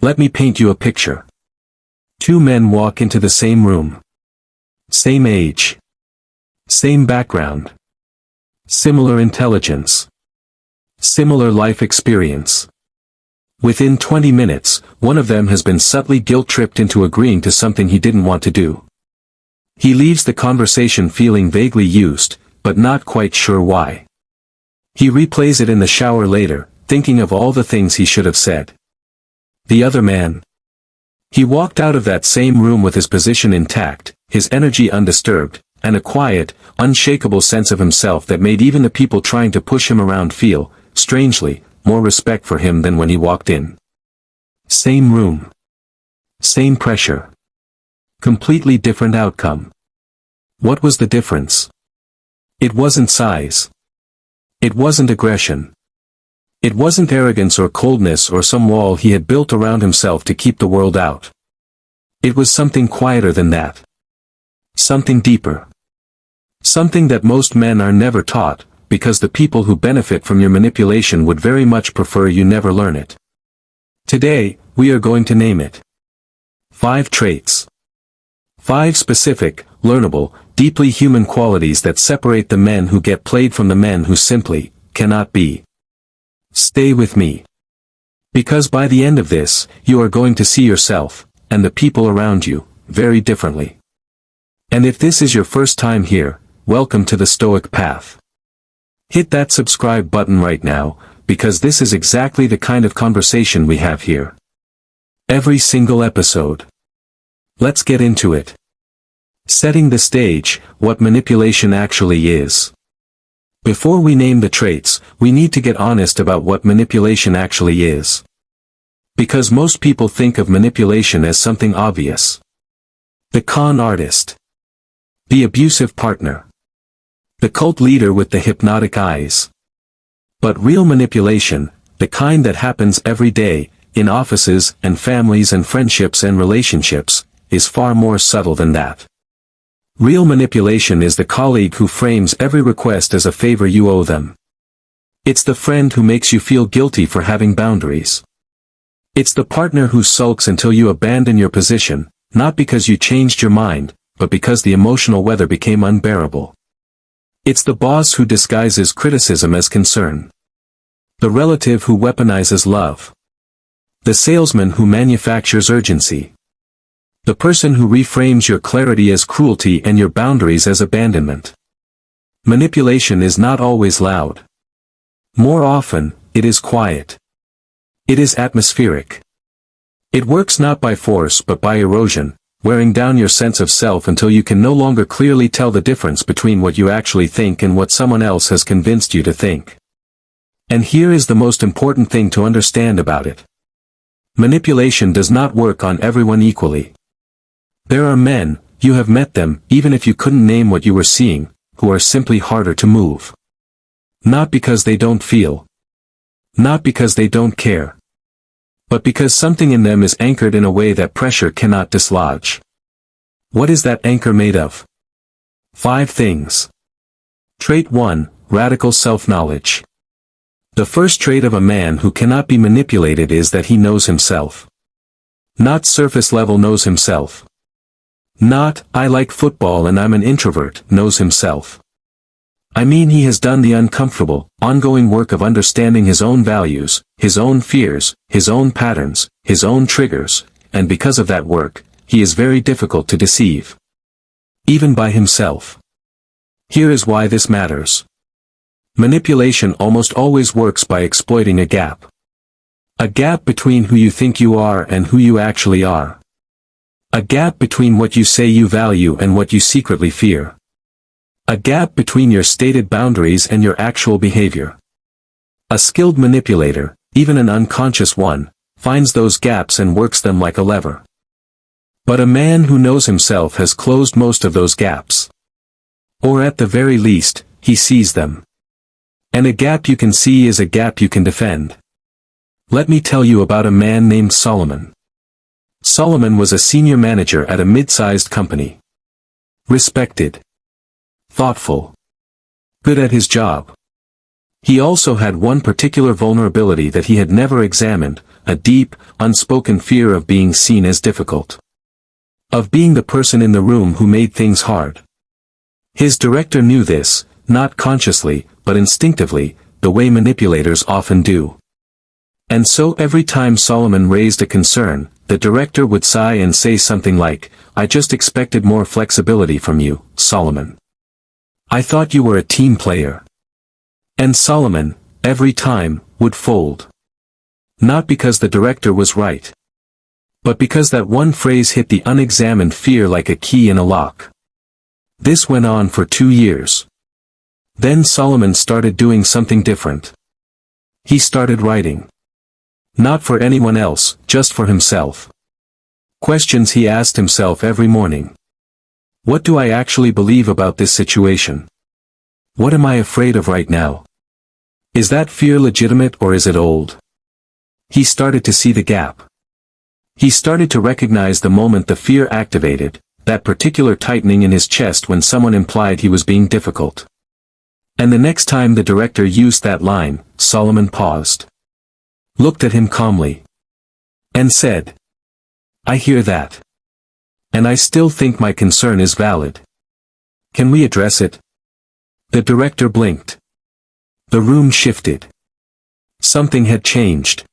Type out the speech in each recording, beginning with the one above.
Let me paint you a picture. Two men walk into the same room. Same age. Same background. Similar intelligence. Similar life experience. Within 20 minutes, one of them has been subtly guilt-tripped into agreeing to something he didn't want to do. He leaves the conversation feeling vaguely used, but not quite sure why. He replays it in the shower later, thinking of all the things he should have said. The other man. He walked out of that same room with his position intact, his energy undisturbed, and a quiet, unshakable sense of himself that made even the people trying to push him around feel, strangely, more respect for him than when he walked in. Same room. Same pressure. Completely different outcome. What was the difference? It wasn't size. It wasn't aggression. It wasn't arrogance or coldness or some wall he had built around himself to keep the world out. It was something quieter than that. Something deeper. Something that most men are never taught, because the people who benefit from your manipulation would very much prefer you never learn it. Today, we are going to name it. 5 traits. 5 specific, learnable, deeply human qualities that separate the men who get played from the men who simply cannot be. Stay with me. Because by the end of this, you are going to see yourself, and the people around you, very differently. And if this is your first time here, welcome to the Stoic path. Hit that subscribe button right now, because this is exactly the kind of conversation we have here. Every single episode. Let's get into it. Setting the stage, what manipulation actually is. Before we name the traits, we need to get honest about what manipulation actually is. Because most people think of manipulation as something obvious. The con artist. The abusive partner. The cult leader with the hypnotic eyes. But real manipulation, the kind that happens every day, in offices and families and friendships and relationships, is far more subtle than that. Real manipulation is the colleague who frames every request as a favor you owe them. It's the friend who makes you feel guilty for having boundaries. It's the partner who sulks until you abandon your position, not because you changed your mind, but because the emotional weather became unbearable. It's the boss who disguises criticism as concern. The relative who weaponizes love. The salesman who manufactures urgency. The person who reframes your clarity as cruelty and your boundaries as abandonment. Manipulation is not always loud. More often, it is quiet. It is atmospheric. It works not by force but by erosion, wearing down your sense of self until you can no longer clearly tell the difference between what you actually think and what someone else has convinced you to think. And here is the most important thing to understand about it. Manipulation does not work on everyone equally. There are men, you have met them, even if you couldn't name what you were seeing, who are simply harder to move. Not because they don't feel. Not because they don't care. But because something in them is anchored in a way that pressure cannot dislodge. What is that anchor made of? 5 things. Trait 1, radical self-knowledge. The first trait of a man who cannot be manipulated is that he knows himself. Not surface level knows himself. Not, I like football and I'm an introvert, knows himself. I mean he has done the uncomfortable, ongoing work of understanding his own values, his own fears, his own patterns, his own triggers, and because of that work, he is very difficult to deceive. Even by himself. Here is why this matters. Manipulation almost always works by exploiting a gap. A gap between who you think you are and who you actually are. A gap between what you say you value and what you secretly fear. A gap between your stated boundaries and your actual behavior. A skilled manipulator, even an unconscious one, finds those gaps and works them like a lever. But a man who knows himself has closed most of those gaps. Or at the very least, he sees them. And a gap you can see is a gap you can defend. Let me tell you about a man named Solomon. Solomon was a senior manager at a mid-sized company. Respected. Thoughtful. Good at his job. He also had one particular vulnerability that he had never examined, a deep, unspoken fear of being seen as difficult. Of being the person in the room who made things hard. His director knew this, not consciously, but instinctively, the way manipulators often do. And so every time Solomon raised a concern, the director would sigh and say something like, "I just expected more flexibility from you, Solomon. I thought you were a team player." And Solomon, every time, would fold. Not because the director was right, but because that one phrase hit the unexamined fear like a key in a lock. This went on for 2 years. Then Solomon started doing something different. He started writing. Not for anyone else, just for himself. Questions he asked himself every morning. What do I actually believe about this situation? What am I afraid of right now? Is that fear legitimate or is it old? He started to see the gap. He started to recognize the moment the fear activated, that particular tightening in his chest when someone implied he was being difficult. And the next time the director used that line, Solomon paused. Looked at him calmly. And said, "I hear that. And I still think my concern is valid. Can we address it?" The director blinked. The room shifted. Something had changed.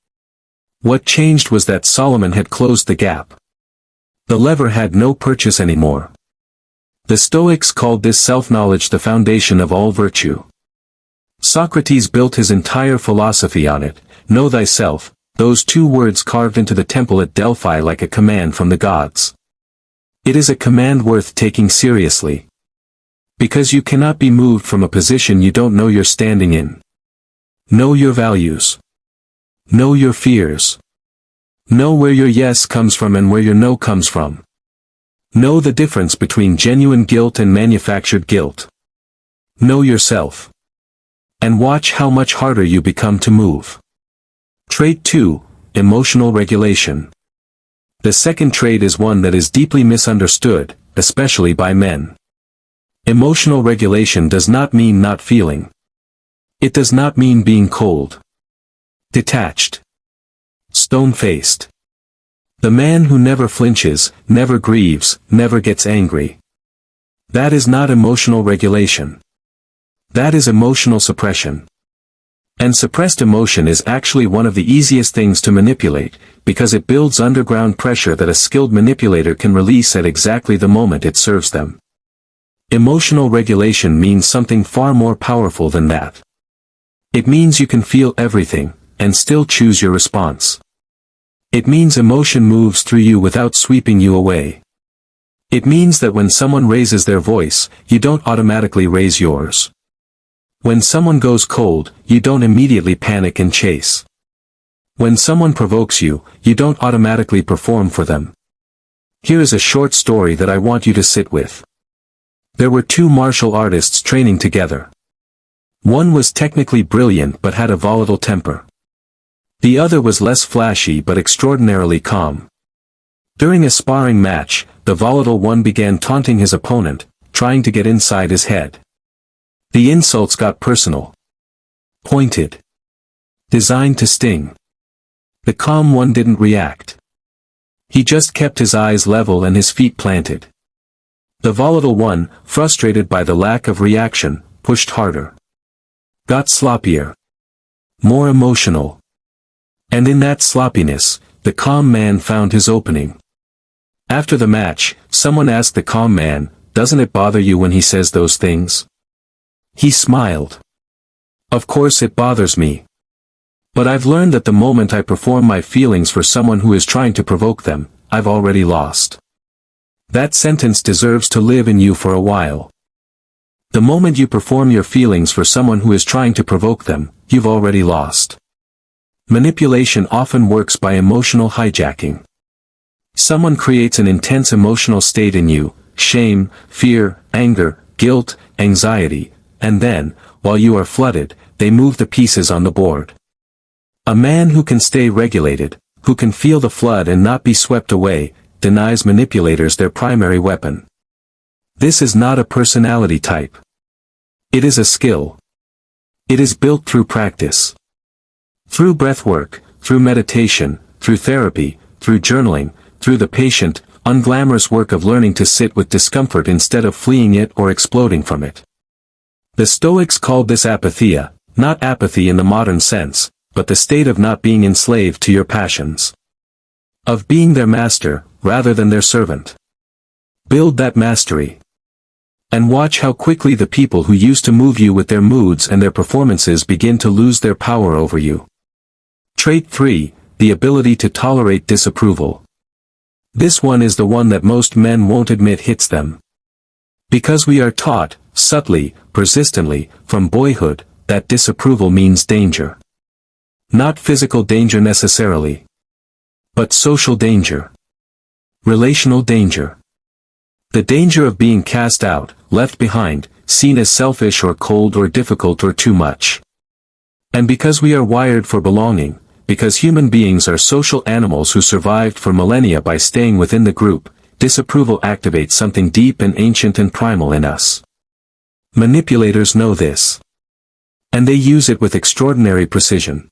What changed was that Solomon had closed the gap. The lever had no purchase anymore. The Stoics called this self-knowledge the foundation of all virtue. Socrates built his entire philosophy on it, know thyself, those 2 words carved into the temple at Delphi like a command from the gods. It is a command worth taking seriously. Because you cannot be moved from a position you don't know you're standing in. Know your values. Know your fears. Know where your yes comes from and where your no comes from. Know the difference between genuine guilt and manufactured guilt. Know yourself. And watch how much harder you become to move. Trait 2, emotional regulation. The second trait is one that is deeply misunderstood, especially by men. Emotional regulation does not mean not feeling. It does not mean being cold. Detached. Stone-faced. The man who never flinches, never grieves, never gets angry. That is not emotional regulation. That is emotional suppression. And suppressed emotion is actually one of the easiest things to manipulate, because it builds underground pressure that a skilled manipulator can release at exactly the moment it serves them. Emotional regulation means something far more powerful than that. It means you can feel everything, and still choose your response. It means emotion moves through you without sweeping you away. It means that when someone raises their voice, you don't automatically raise yours. When someone goes cold, you don't immediately panic and chase. When someone provokes you, you don't automatically perform for them. Here is a short story that I want you to sit with. There were 2 martial artists training together. One was technically brilliant but had a volatile temper. The other was less flashy but extraordinarily calm. During a sparring match, the volatile one began taunting his opponent, trying to get inside his head. The insults got personal. Pointed. Designed to sting. The calm one didn't react. He just kept his eyes level and his feet planted. The volatile one, frustrated by the lack of reaction, pushed harder. Got sloppier. More emotional. And in that sloppiness, the calm man found his opening. After the match, someone asked the calm man, "Doesn't it bother you when he says those things?" He smiled. "Of course it bothers me. But I've learned that the moment I perform my feelings for someone who is trying to provoke them, I've already lost." That sentence deserves to live in you for a while. The moment you perform your feelings for someone who is trying to provoke them, you've already lost. Manipulation often works by emotional hijacking. Someone creates an intense emotional state in you, shame, fear, anger, guilt, anxiety, and then, while you are flooded, they move the pieces on the board. A man who can stay regulated, who can feel the flood and not be swept away, denies manipulators their primary weapon. This is not a personality type. It is a skill. It is built through practice. Through breathwork, through meditation, through therapy, through journaling, through the patient, unglamorous work of learning to sit with discomfort instead of fleeing it or exploding from it. The Stoics called this apatheia, not apathy in the modern sense, but the state of not being enslaved to your passions. Of being their master, rather than their servant. Build that mastery. And watch how quickly the people who used to move you with their moods and their performances begin to lose their power over you. Trait 3, the ability to tolerate disapproval. This one is the one that most men won't admit hits them. Because we are taught, subtly, persistently, from boyhood, that disapproval means danger. Not physical danger necessarily. But social danger. Relational danger. The danger of being cast out, left behind, seen as selfish or cold or difficult or too much. And because we are wired for belonging, because human beings are social animals who survived for millennia by staying within the group, disapproval activates something deep and ancient and primal in us. Manipulators know this. And they use it with extraordinary precision.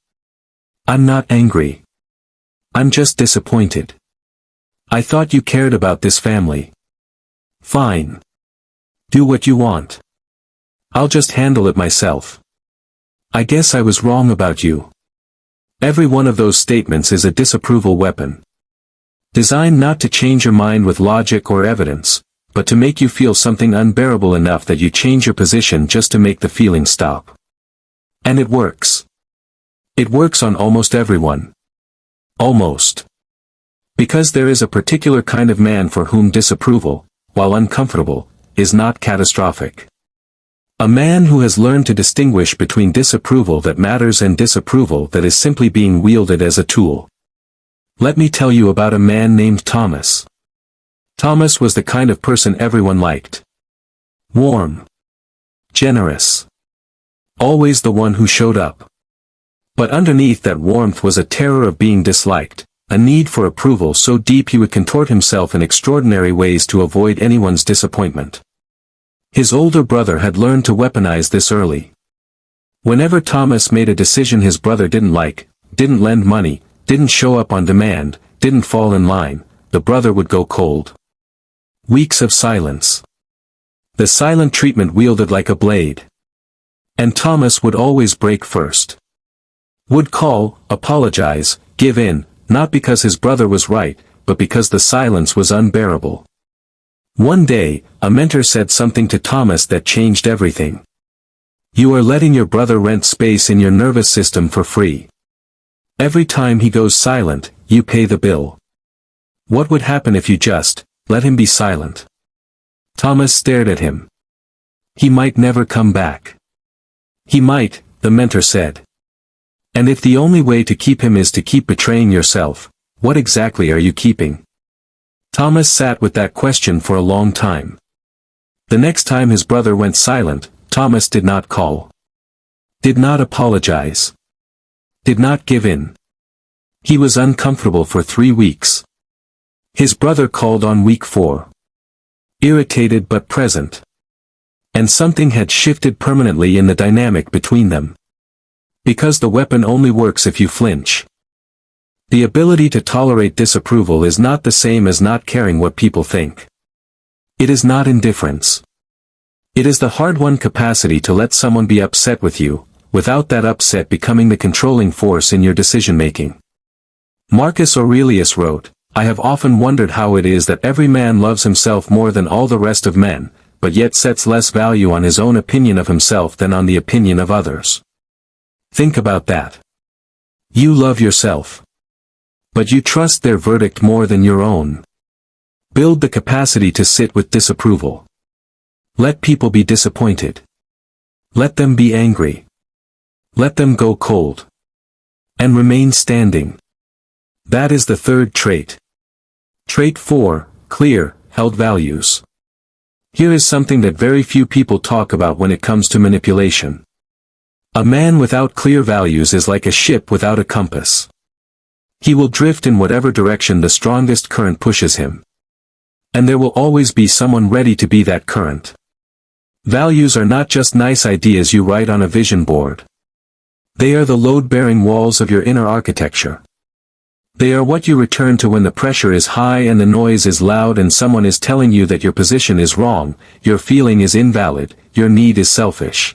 I'm not angry. I'm just disappointed. I thought you cared about this family. Fine. Do what you want. I'll just handle it myself. I guess I was wrong about you. Every one of those statements is a disapproval weapon. Designed not to change your mind with logic or evidence, but to make you feel something unbearable enough that you change your position just to make the feeling stop. And it works. It works on almost everyone. Almost. Because there is a particular kind of man for whom disapproval, while uncomfortable, is not catastrophic. A man who has learned to distinguish between disapproval that matters and disapproval that is simply being wielded as a tool. Let me tell you about a man named Thomas. Thomas was the kind of person everyone liked. Warm. Generous. Always the one who showed up. But underneath that warmth was a terror of being disliked, a need for approval so deep he would contort himself in extraordinary ways to avoid anyone's disappointment. His older brother had learned to weaponize this early. Whenever Thomas made a decision his brother didn't like, didn't lend money, didn't show up on demand, didn't fall in line, the brother would go cold. Weeks of silence. The silent treatment wielded like a blade. And Thomas would always break first. Would call, apologize, give in, not because his brother was right, but because the silence was unbearable. One day, a mentor said something to Thomas that changed everything. You are letting your brother rent space in your nervous system for free. Every time he goes silent, you pay the bill. What would happen if you just let him be silent? Thomas stared at him. He might never come back. He might, the mentor said. And if the only way to keep him is to keep betraying yourself, what exactly are you keeping? Thomas sat with that question for a long time. The next time his brother went silent, Thomas did not call. Did not apologize. Did not give in. He was uncomfortable for 3 weeks. His brother called on week 4. Irritated but present. And something had shifted permanently in the dynamic between them. Because the weapon only works if you flinch. The ability to tolerate disapproval is not the same as not caring what people think. It is not indifference. It is the hard-won capacity to let someone be upset with you, without that upset becoming the controlling force in your decision-making. Marcus Aurelius wrote, I have often wondered how it is that every man loves himself more than all the rest of men, but yet sets less value on his own opinion of himself than on the opinion of others. Think about that. You love yourself. But you trust their verdict more than your own. Build the capacity to sit with disapproval. Let people be disappointed. Let them be angry. Let them go cold. And remain standing. That is the third trait. Trait 4, clear, held values. Here is something that very few people talk about when it comes to manipulation. A man without clear values is like a ship without a compass. He will drift in whatever direction the strongest current pushes him. And there will always be someone ready to be that current. Values are not just nice ideas you write on a vision board. They are the load-bearing walls of your inner architecture. They are what you return to when the pressure is high and the noise is loud and someone is telling you that your position is wrong, your feeling is invalid, your need is selfish.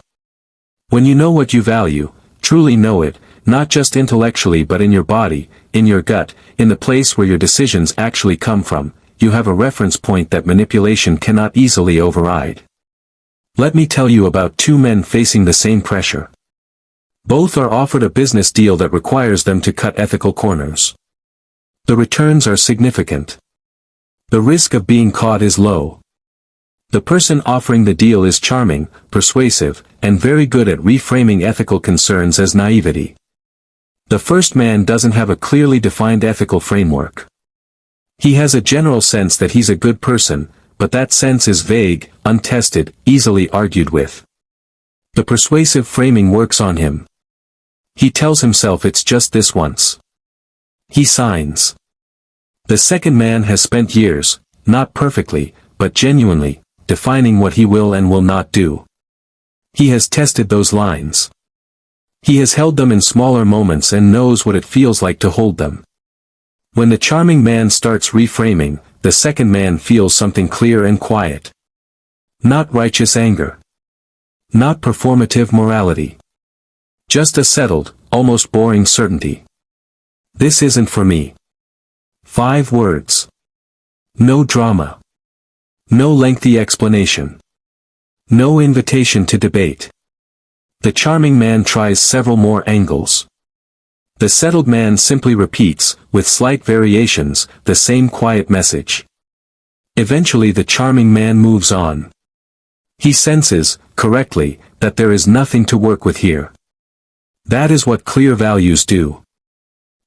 When you know what you value, truly know it, not just intellectually but in your body, in your gut, in the place where your decisions actually come from, you have a reference point that manipulation cannot easily override. Let me tell you about two men facing the same pressure. Both are offered a business deal that requires them to cut ethical corners. The returns are significant. The risk of being caught is low. The person offering the deal is charming, persuasive, and very good at reframing ethical concerns as naivety. The first man doesn't have a clearly defined ethical framework. He has a general sense that he's a good person, but that sense is vague, untested, easily argued with. The persuasive framing works on him. He tells himself it's just this once. He signs. The second man has spent years, not perfectly, but genuinely, defining what he will and will not do. He has tested those lines. He has held them in smaller moments and knows what it feels like to hold them. When the charming man starts reframing, the second man feels something clear and quiet. Not righteous anger. Not performative morality. Just a settled, almost boring certainty. This isn't for me. 5 words. No drama. No lengthy explanation. No invitation to debate. The charming man tries several more angles. The settled man simply repeats, with slight variations, the same quiet message. Eventually the charming man moves on. He senses, correctly, that there is nothing to work with here. That is what clear values do.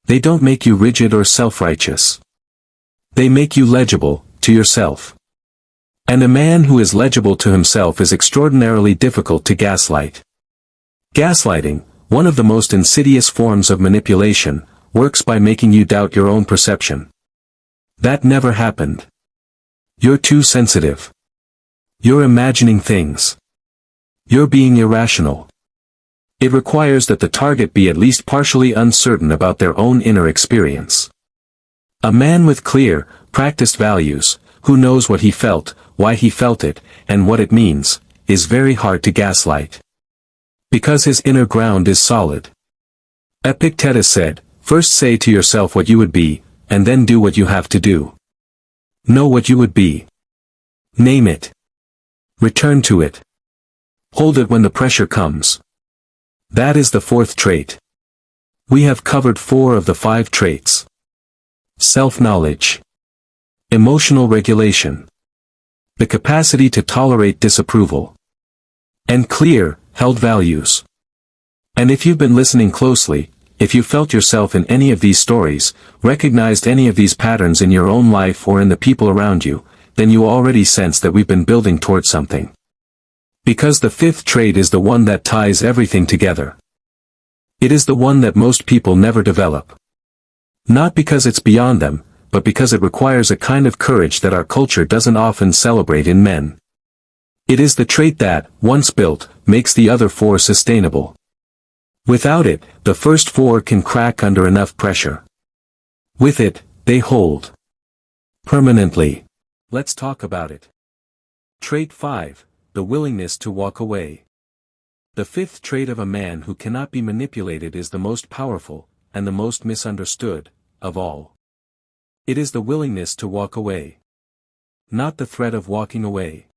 They don't make you rigid or self-righteous. They make you legible, to yourself. And a man who is legible to himself is extraordinarily difficult to gaslight. Gaslighting, one of the most insidious forms of manipulation, works by making you doubt your own perception. That never happened. You're too sensitive. You're imagining things. You're being irrational. It requires that the target be at least partially uncertain about their own inner experience. A man with clear, practiced values, who knows what he felt, why he felt it, and what it means, is very hard to gaslight. Because his inner ground is solid. Epictetus said, first say to yourself what you would be, and then do what you have to do. Know what you would be. Name it. Return to it. Hold it when the pressure comes. That is the 4th trait. We have covered 4 of the 5 traits. Self-knowledge. Emotional regulation. The capacity to tolerate disapproval. And clear, held values. And if you've been listening closely, if you felt yourself in any of these stories, recognized any of these patterns in your own life or in the people around you, then you already sense that we've been building towards something. Because the 5th trait is the one that ties everything together. It is the one that most people never develop. Not because it's beyond them, but because it requires a kind of courage that our culture doesn't often celebrate in men. It is the trait that, once built, makes the other 4 sustainable. Without it, the first 4 can crack under enough pressure. With it, they hold. Permanently. Let's talk about it. Trait 5, the willingness to walk away. The 5th trait of a man who cannot be manipulated is the most powerful, and the most misunderstood, of all. It is the willingness to walk away. Not the threat of walking away.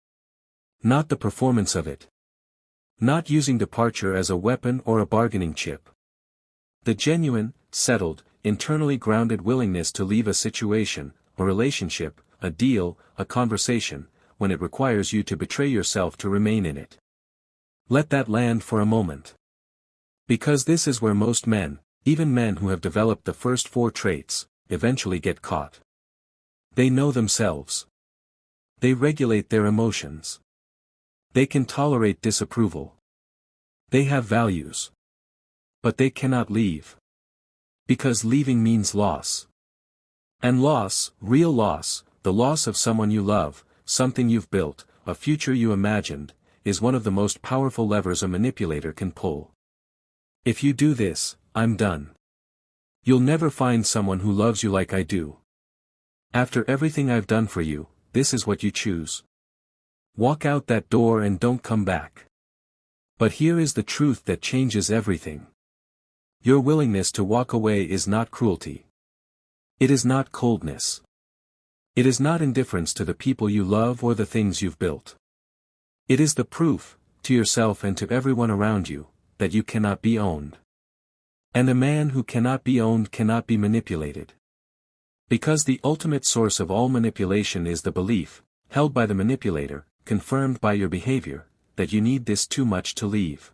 Not the performance of it. Not using departure as a weapon or a bargaining chip. The genuine, settled, internally grounded willingness to leave a situation, a relationship, a deal, a conversation, when it requires you to betray yourself to remain in it. Let that land for a moment. Because this is where most men, even men who have developed the first 4 traits, eventually get caught. They know themselves. They regulate their emotions. They can tolerate disapproval. They have values. But they cannot leave. Because leaving means loss. And loss, real loss, the loss of someone you love, something you've built, a future you imagined, is one of the most powerful levers a manipulator can pull. If you do this, I'm done. You'll never find someone who loves you like I do. After everything I've done for you, this is what you choose. Walk out that door and don't come back. But here is the truth that changes everything. Your willingness to walk away is not cruelty. It is not coldness. It is not indifference to the people you love or the things you've built. It is the proof, to yourself and to everyone around you, that you cannot be owned. And a man who cannot be owned cannot be manipulated. Because the ultimate source of all manipulation is the belief, held by the manipulator, confirmed by your behavior, that you need this too much to leave.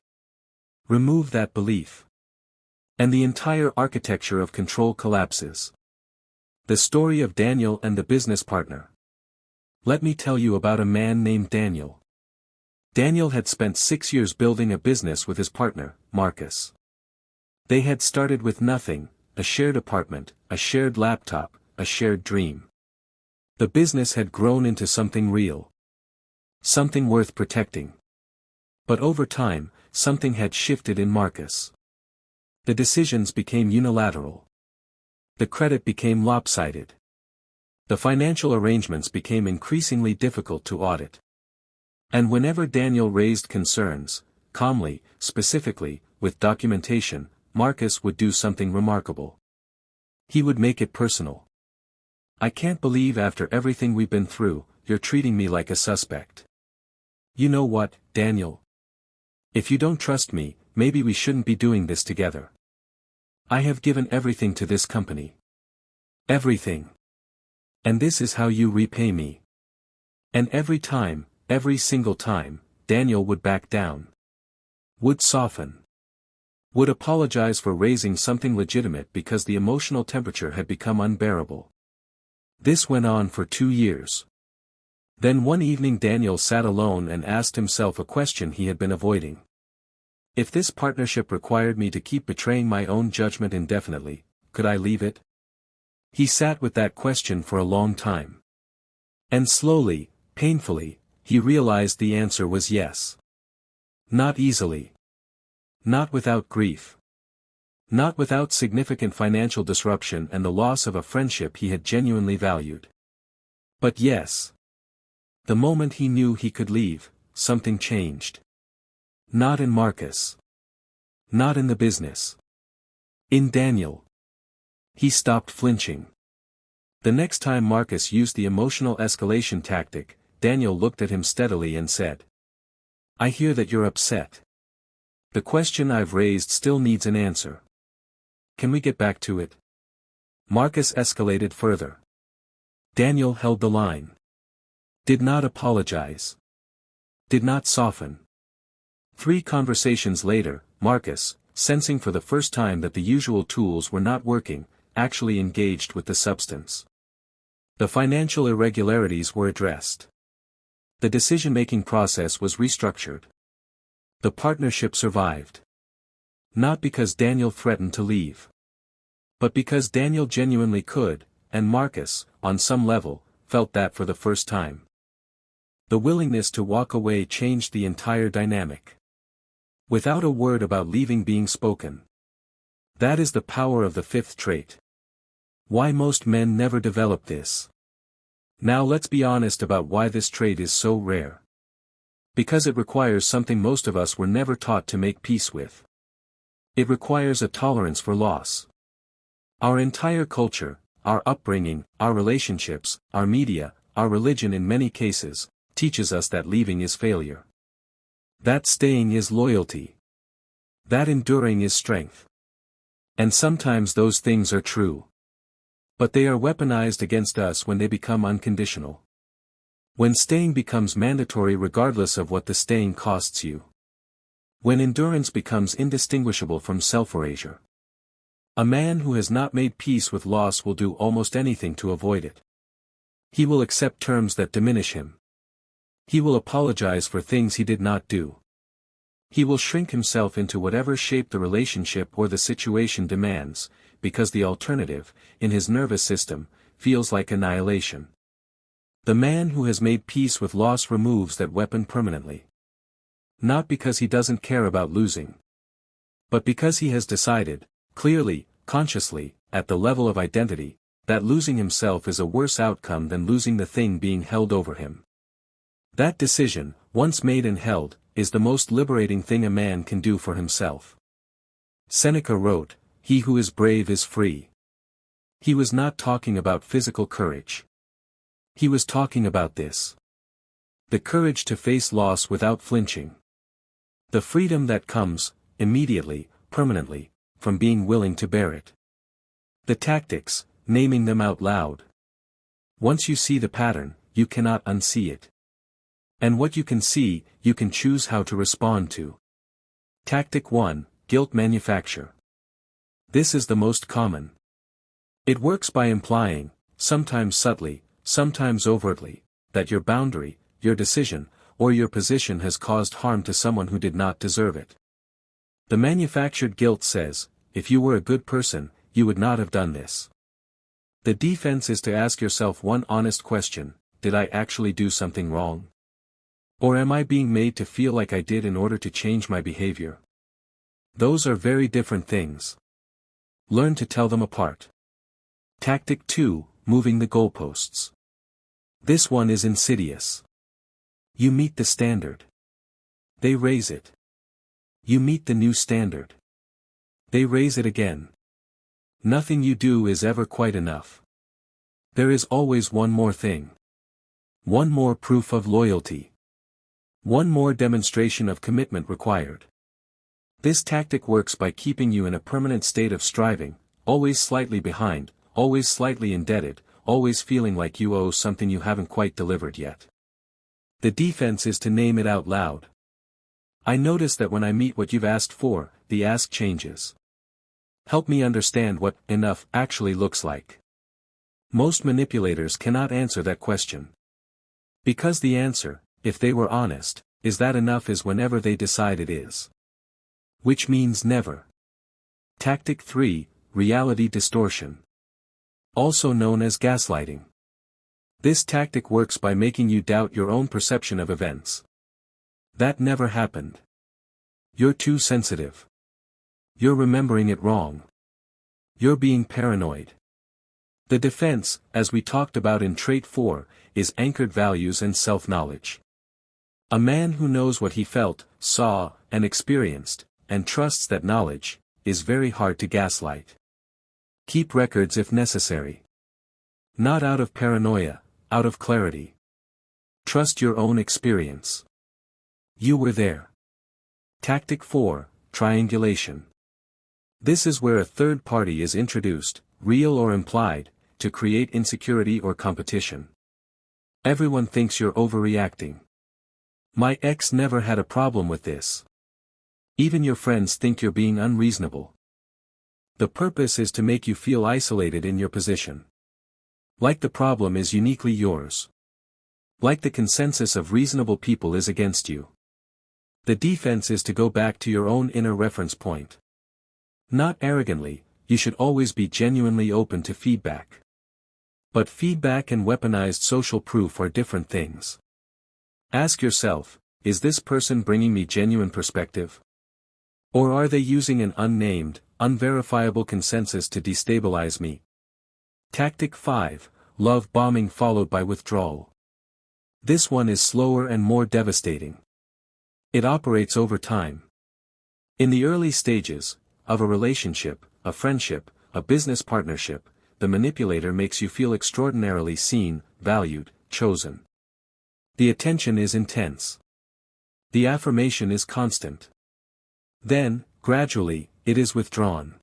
Remove that belief, and the entire architecture of control collapses. The story of Daniel and the business partner. Let me tell you about a man named Daniel. Daniel had spent 6 years building a business with his partner, Marcus. They had started with nothing, a shared apartment, a shared laptop, a shared dream. The business had grown into something real. Something worth protecting. But over time, something had shifted in Marcus. The decisions became unilateral. The credit became lopsided. The financial arrangements became increasingly difficult to audit. And whenever Daniel raised concerns, calmly, specifically, with documentation, Marcus would do something remarkable. He would make it personal. I can't believe after everything we've been through, you're treating me like a suspect. You know what, Daniel? If you don't trust me, maybe we shouldn't be doing this together. I have given everything to this company. Everything. And this is how you repay me. And every single time, Daniel would back down. Would soften. Would apologize for raising something legitimate because the emotional temperature had become unbearable. This went on for 2 years. Then one evening Daniel sat alone and asked himself a question he had been avoiding. If this partnership required me to keep betraying my own judgment indefinitely, could I leave it? He sat with that question for a long time. And slowly, painfully, he realized the answer was yes. Not easily. Not without grief. Not without significant financial disruption and the loss of a friendship he had genuinely valued. But yes. The moment he knew he could leave, something changed. Not in Marcus. Not in the business. In Daniel. He stopped flinching. The next time Marcus used the emotional escalation tactic, Daniel looked at him steadily and said, I hear that you're upset. The question I've raised still needs an answer. Can we get back to it? Marcus escalated further. Daniel held the line. Did not apologize. Did not soften. 3 conversations later, Marcus, sensing for the first time that the usual tools were not working, actually engaged with the substance. The financial irregularities were addressed. The decision-making process was restructured. The partnership survived. Not because Daniel threatened to leave. But because Daniel genuinely could, and Marcus, on some level, felt that for the first time. The willingness to walk away changed the entire dynamic. Without a word about leaving being spoken. That is the power of the 5th trait. Why most men never develop this. Now let's be honest about why this trait is so rare. Because it requires something most of us were never taught to make peace with. It requires a tolerance for loss. Our entire culture, our upbringing, our relationships, our media, our religion in many cases, teaches us that leaving is failure. That staying is loyalty. That enduring is strength. And sometimes those things are true. But they are weaponized against us when they become unconditional. When staying becomes mandatory regardless of what the staying costs you. When endurance becomes indistinguishable from self-erasure. A man who has not made peace with loss will do almost anything to avoid it. He will accept terms that diminish him. He will apologize for things he did not do. He will shrink himself into whatever shape the relationship or the situation demands, because the alternative, in his nervous system, feels like annihilation. The man who has made peace with loss removes that weapon permanently. Not because he doesn't care about losing, but because he has decided, clearly, consciously, at the level of identity, that losing himself is a worse outcome than losing the thing being held over him. That decision, once made and held, is the most liberating thing a man can do for himself. Seneca wrote, "He who is brave is free." He was not talking about physical courage. He was talking about this. The courage to face loss without flinching. The freedom that comes, immediately, permanently, from being willing to bear it. The tactics, naming them out loud. Once you see the pattern, you cannot unsee it. And what you can see, you can choose how to respond to. Tactic 1, Guilt Manufacture. This is the most common. It works by implying, sometimes subtly, sometimes overtly, that your boundary, your decision, or your position has caused harm to someone who did not deserve it. The manufactured guilt says, if you were a good person, you would not have done this. The defense is to ask yourself one honest question: did I actually do something wrong? Or am I being made to feel like I did in order to change my behavior? Those are very different things. Learn to tell them apart. Tactic 2, Moving the goalposts. This one is insidious. You meet the standard. They raise it. You meet the new standard. They raise it again. Nothing you do is ever quite enough. There is always one more thing. One more proof of loyalty. One more demonstration of commitment required. This tactic works by keeping you in a permanent state of striving, always slightly behind, always slightly indebted, always feeling like you owe something you haven't quite delivered yet. The defense is to name it out loud. I notice that when I meet what you've asked for, the ask changes. Help me understand what enough actually looks like. Most manipulators cannot answer that question. Because the answer, if they were honest, is that enough is whenever they decide it is. Which means never. Tactic 3, Reality Distortion. Also known as gaslighting. This tactic works by making you doubt your own perception of events. That never happened. You're too sensitive. You're remembering it wrong. You're being paranoid. The defense, as we talked about in Trait 4, is anchored values and self-knowledge. A man who knows what he felt, saw, and experienced, and trusts that knowledge, is very hard to gaslight. Keep records if necessary. Not out of paranoia, out of clarity. Trust your own experience. You were there. Tactic 4, Triangulation. This is where a third party is introduced, real or implied, to create insecurity or competition. Everyone thinks you're overreacting. My ex never had a problem with this. Even your friends think you're being unreasonable. The purpose is to make you feel isolated in your position. Like the problem is uniquely yours. Like the consensus of reasonable people is against you. The defense is to go back to your own inner reference point. Not arrogantly, you should always be genuinely open to feedback. But feedback and weaponized social proof are different things. Ask yourself, is this person bringing me genuine perspective? Or are they using an unnamed, unverifiable consensus to destabilize me? Tactic 5, Love Bombing followed by withdrawal. This one is slower and more devastating. It operates over time. In the early stages, of a relationship, a friendship, a business partnership, the manipulator makes you feel extraordinarily seen, valued, chosen. The attention is intense. The affirmation is constant. Then, gradually, it is withdrawn.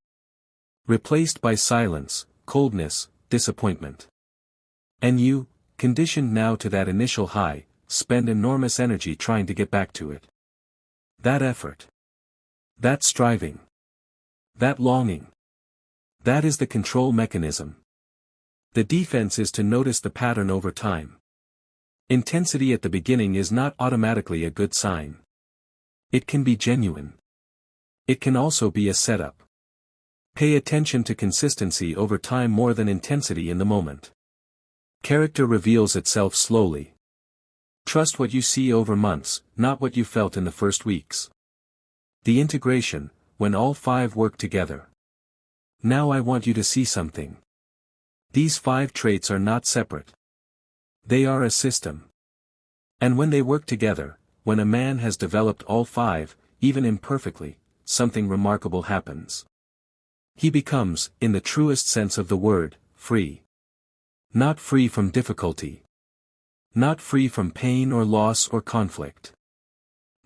Replaced by silence, coldness, disappointment. And you, conditioned now to that initial high, spend enormous energy trying to get back to it. That effort. That striving. That longing. That is the control mechanism. The defense is to notice the pattern over time. Intensity at the beginning is not automatically a good sign. It can be genuine. It can also be a setup. Pay attention to consistency over time more than intensity in the moment. Character reveals itself slowly. Trust what you see over months, not what you felt in the first weeks. The integration, when all five work together. Now I want you to see something. These five traits are not separate. They are a system. And when they work together, when a man has developed all five, even imperfectly, something remarkable happens. He becomes, in the truest sense of the word, free. Not free from difficulty. Not free from pain or loss or conflict.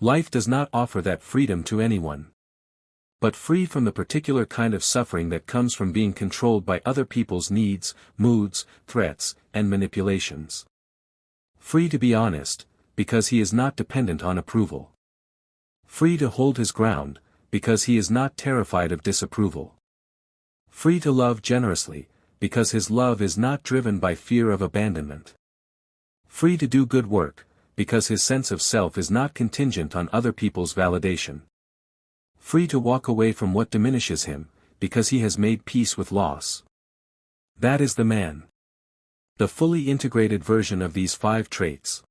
Life does not offer that freedom to anyone. But free from the particular kind of suffering that comes from being controlled by other people's needs, moods, threats, and manipulations. Free to be honest, because he is not dependent on approval. Free to hold his ground, because he is not terrified of disapproval. Free to love generously, because his love is not driven by fear of abandonment. Free to do good work, because his sense of self is not contingent on other people's validation. Free to walk away from what diminishes him, because he has made peace with loss. That is the man. The fully integrated version of these five traits.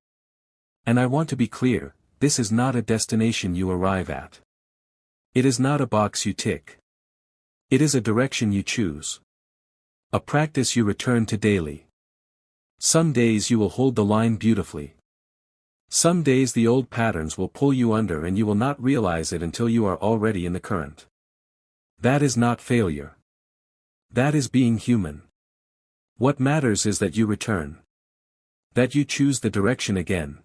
And I want to be clear, this is not a destination you arrive at. It is not a box you tick. It is a direction you choose. A practice you return to daily. Some days you will hold the line beautifully. Some days the old patterns will pull you under and you will not realize it until you are already in the current. That is not failure. That is being human. What matters is that you return. That you choose the direction again.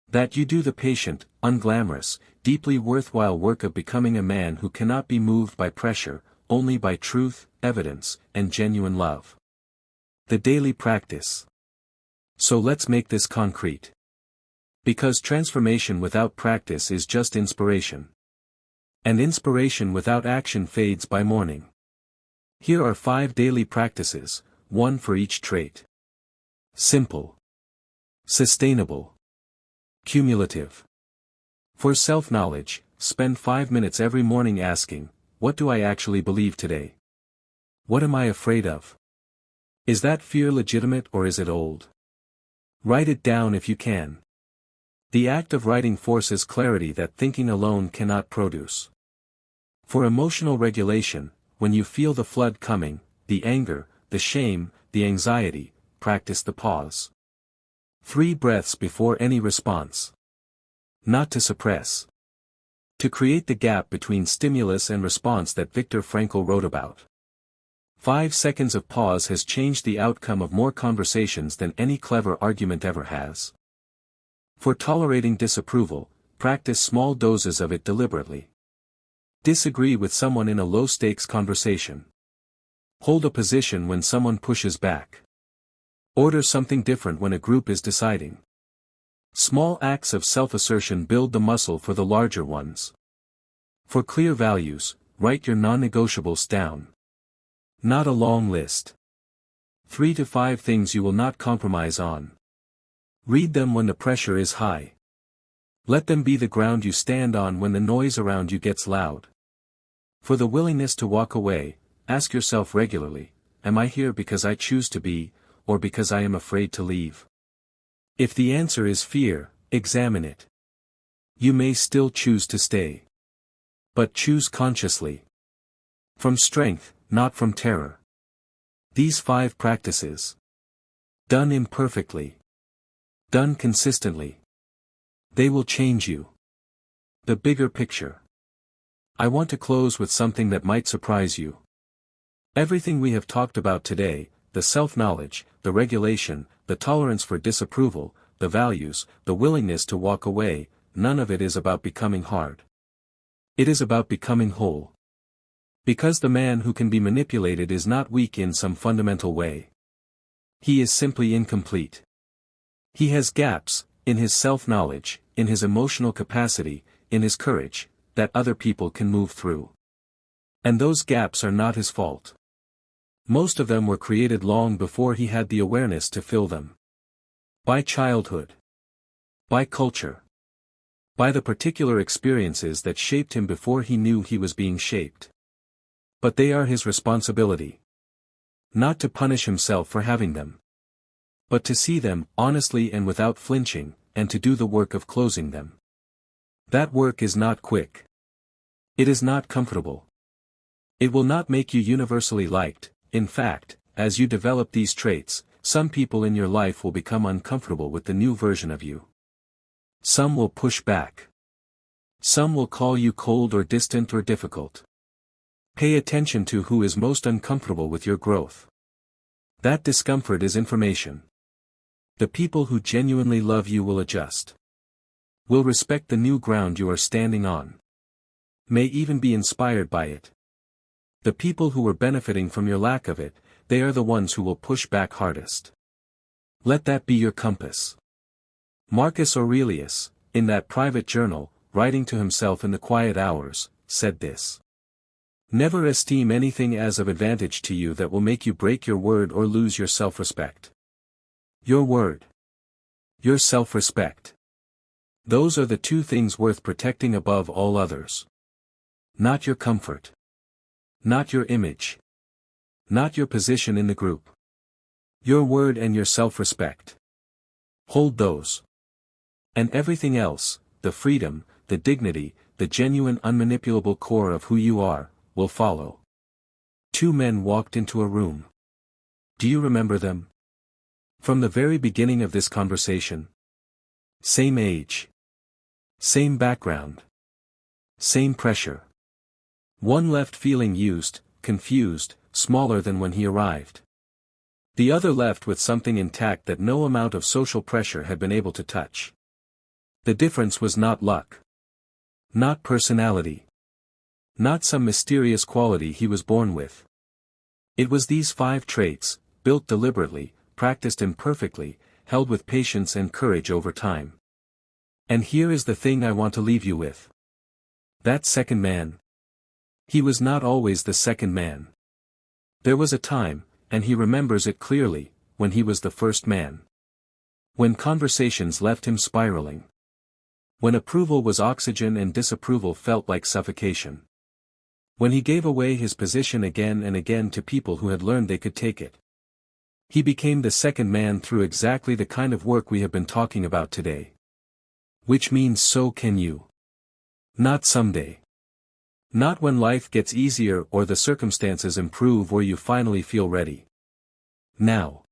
That you do the patient, unglamorous, deeply worthwhile work of becoming a man who cannot be moved by pressure, only by truth, evidence, and genuine love. The daily practice. So let's make this concrete. Because transformation without practice is just inspiration. And inspiration without action fades by morning. Here are 5 daily practices, one for each trait. Simple. Sustainable. Cumulative. For self-knowledge, spend 5 minutes every morning asking, what do I actually believe today? What am I afraid of? Is that fear legitimate or is it old? Write it down if you can. The act of writing forces clarity that thinking alone cannot produce. For emotional regulation, when you feel the flood coming, the anger, the shame, the anxiety, practice the pause. 3 breaths before any response. Not to suppress. To create the gap between stimulus and response that Viktor Frankl wrote about. 5 seconds of pause has changed the outcome of more conversations than any clever argument ever has. For tolerating disapproval, practice small doses of it deliberately. Disagree with someone in a low-stakes conversation. Hold a position when someone pushes back. Order something different when a group is deciding. Small acts of self-assertion build the muscle for the larger ones. For clear values, write your non-negotiables down. Not a long list. 3 to 5 things you will not compromise on. Read them when the pressure is high. Let them be the ground you stand on when the noise around you gets loud. For the willingness to walk away, ask yourself regularly, am I here because I choose to be, or because I am afraid to leave? If the answer is fear, examine it. You may still choose to stay. But choose consciously. From strength, not from terror. These 5 practices. Done imperfectly. Done consistently. They will change you. The bigger picture. I want to close with something that might surprise you. Everything we have talked about today, the self-knowledge, the regulation, the tolerance for disapproval, the values, the willingness to walk away, none of it is about becoming hard. It is about becoming whole. Because the man who can be manipulated is not weak in some fundamental way. He is simply incomplete. He has gaps, in his self-knowledge, in his emotional capacity, in his courage, that other people can move through. And those gaps are not his fault. Most of them were created long before he had the awareness to fill them. By childhood. By culture. By the particular experiences that shaped him before he knew he was being shaped. But they are his responsibility. Not to punish himself for having them. But to see them, honestly and without flinching, and to do the work of closing them. That work is not quick. It is not comfortable. It will not make you universally liked. In fact, as you develop these traits, some people in your life will become uncomfortable with the new version of you. Some will push back. Some will call you cold or distant or difficult. Pay attention to who is most uncomfortable with your growth. That discomfort is information. The people who genuinely love you will adjust. Will respect the new ground you are standing on. May even be inspired by it. The people who are benefiting from your lack of it, they are the ones who will push back hardest. Let that be your compass. Marcus Aurelius, in that private journal, writing to himself in the quiet hours, said this. Never esteem anything as of advantage to you that will make you break your word or lose your self-respect. Your word. Your self-respect. Those are the two things worth protecting above all others. Not your comfort. Not your image. Not your position in the group. Your word and your self-respect. Hold those. And everything else, the freedom, the dignity, the genuine unmanipulable core of who you are, will follow. Two men walked into a room. Do you remember them? From the very beginning of this conversation. Same age. Same background. Same pressure. One left feeling used, confused, smaller than when he arrived. The other left with something intact that no amount of social pressure had been able to touch. The difference was not luck. Not personality. Not some mysterious quality he was born with. It was these 5 traits, built deliberately, practiced imperfectly, held with patience and courage over time. And here is the thing I want to leave you with. That second man. He was not always the second man. There was a time, and he remembers it clearly, when he was the first man. When conversations left him spiraling. When approval was oxygen and disapproval felt like suffocation. When he gave away his position again and again to people who had learned they could take it. He became the second man through exactly the kind of work we have been talking about today. Which means so can you. Not someday. Not when life gets easier or the circumstances improve or you finally feel ready. Now.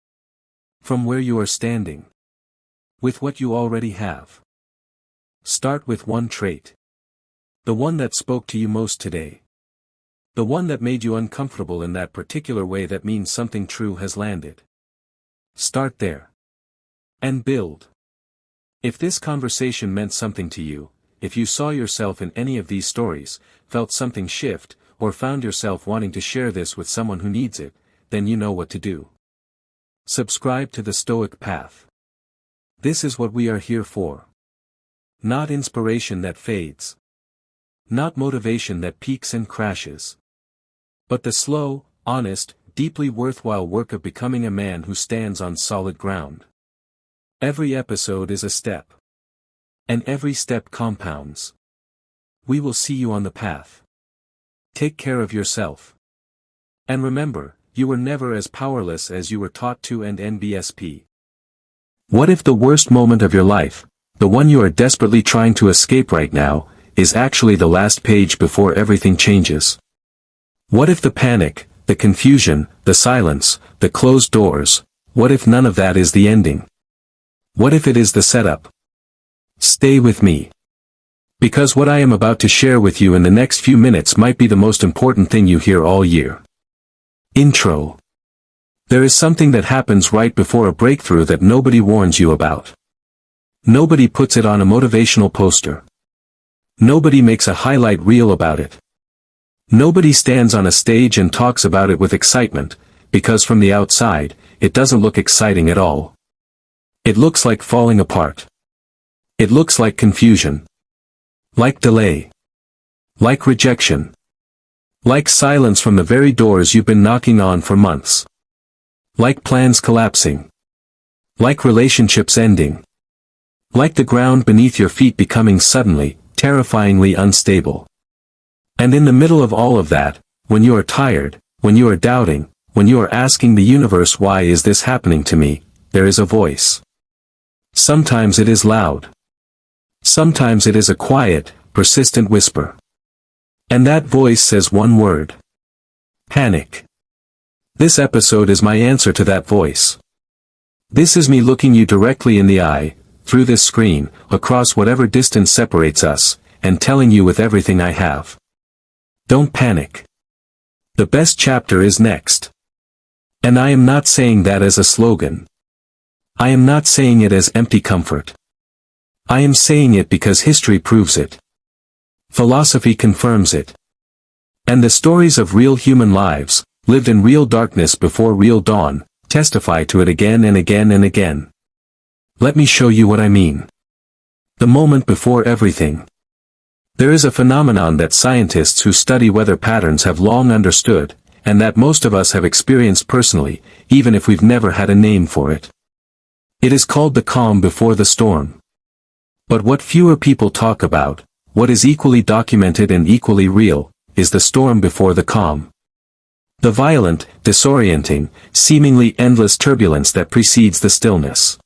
From where you are standing. With what you already have. Start with one trait. The one that spoke to you most today. The one that made you uncomfortable in that particular way that means something true has landed. Start there. And build. If this conversation meant something to you, if you saw yourself in any of these stories, felt something shift, or found yourself wanting to share this with someone who needs it, then you know what to do. Subscribe to the Stoic Path. This is what we are here for. Not inspiration that fades. Not motivation that peaks and crashes. But the slow, honest, deeply worthwhile work of becoming a man who stands on solid ground. Every episode is a step. And every step compounds. We will see you on the path. Take care of yourself. And remember, you were never as powerless as you were taught to and NBSP. What if the worst moment of your life, the one you are desperately trying to escape right now, is actually the last page before everything changes? What if the panic, the confusion, the silence, the closed doors, what if none of that is the ending? What if it is the setup? Stay with me. Because what I am about to share with you in the next few minutes might be the most important thing you hear all year. Intro. There is something that happens right before a breakthrough that nobody warns you about. Nobody puts it on a motivational poster. Nobody makes a highlight reel about it. Nobody stands on a stage and talks about it with excitement, because from the outside, it doesn't look exciting at all. It looks like falling apart. It looks like confusion. Like delay. Like rejection. Like silence from the very doors you've been knocking on for months. Like plans collapsing. Like relationships ending. Like the ground beneath your feet becoming suddenly, terrifyingly unstable. And in the middle of all of that, when you are tired, when you are doubting, when you are asking the universe why is this happening to me, there is a voice. Sometimes it is loud. Sometimes it is a quiet, persistent whisper. And that voice says one word. Panic. This episode is my answer to that voice. This is me looking you directly in the eye, through this screen, across whatever distance separates us, and telling you with everything I have. Don't panic. The best chapter is next. And I am not saying that as a slogan. I am not saying it as empty comfort. I am saying it because history proves it. Philosophy confirms it. And the stories of real human lives, lived in real darkness before real dawn, testify to it again and again and again. Let me show you what I mean. The moment before everything. There is a phenomenon that scientists who study weather patterns have long understood, and that most of us have experienced personally, even if we've never had a name for it. It is called the calm before the storm. But what fewer people talk about, what is equally documented and equally real, is the storm before the calm. The violent, disorienting, seemingly endless turbulence that precedes the stillness.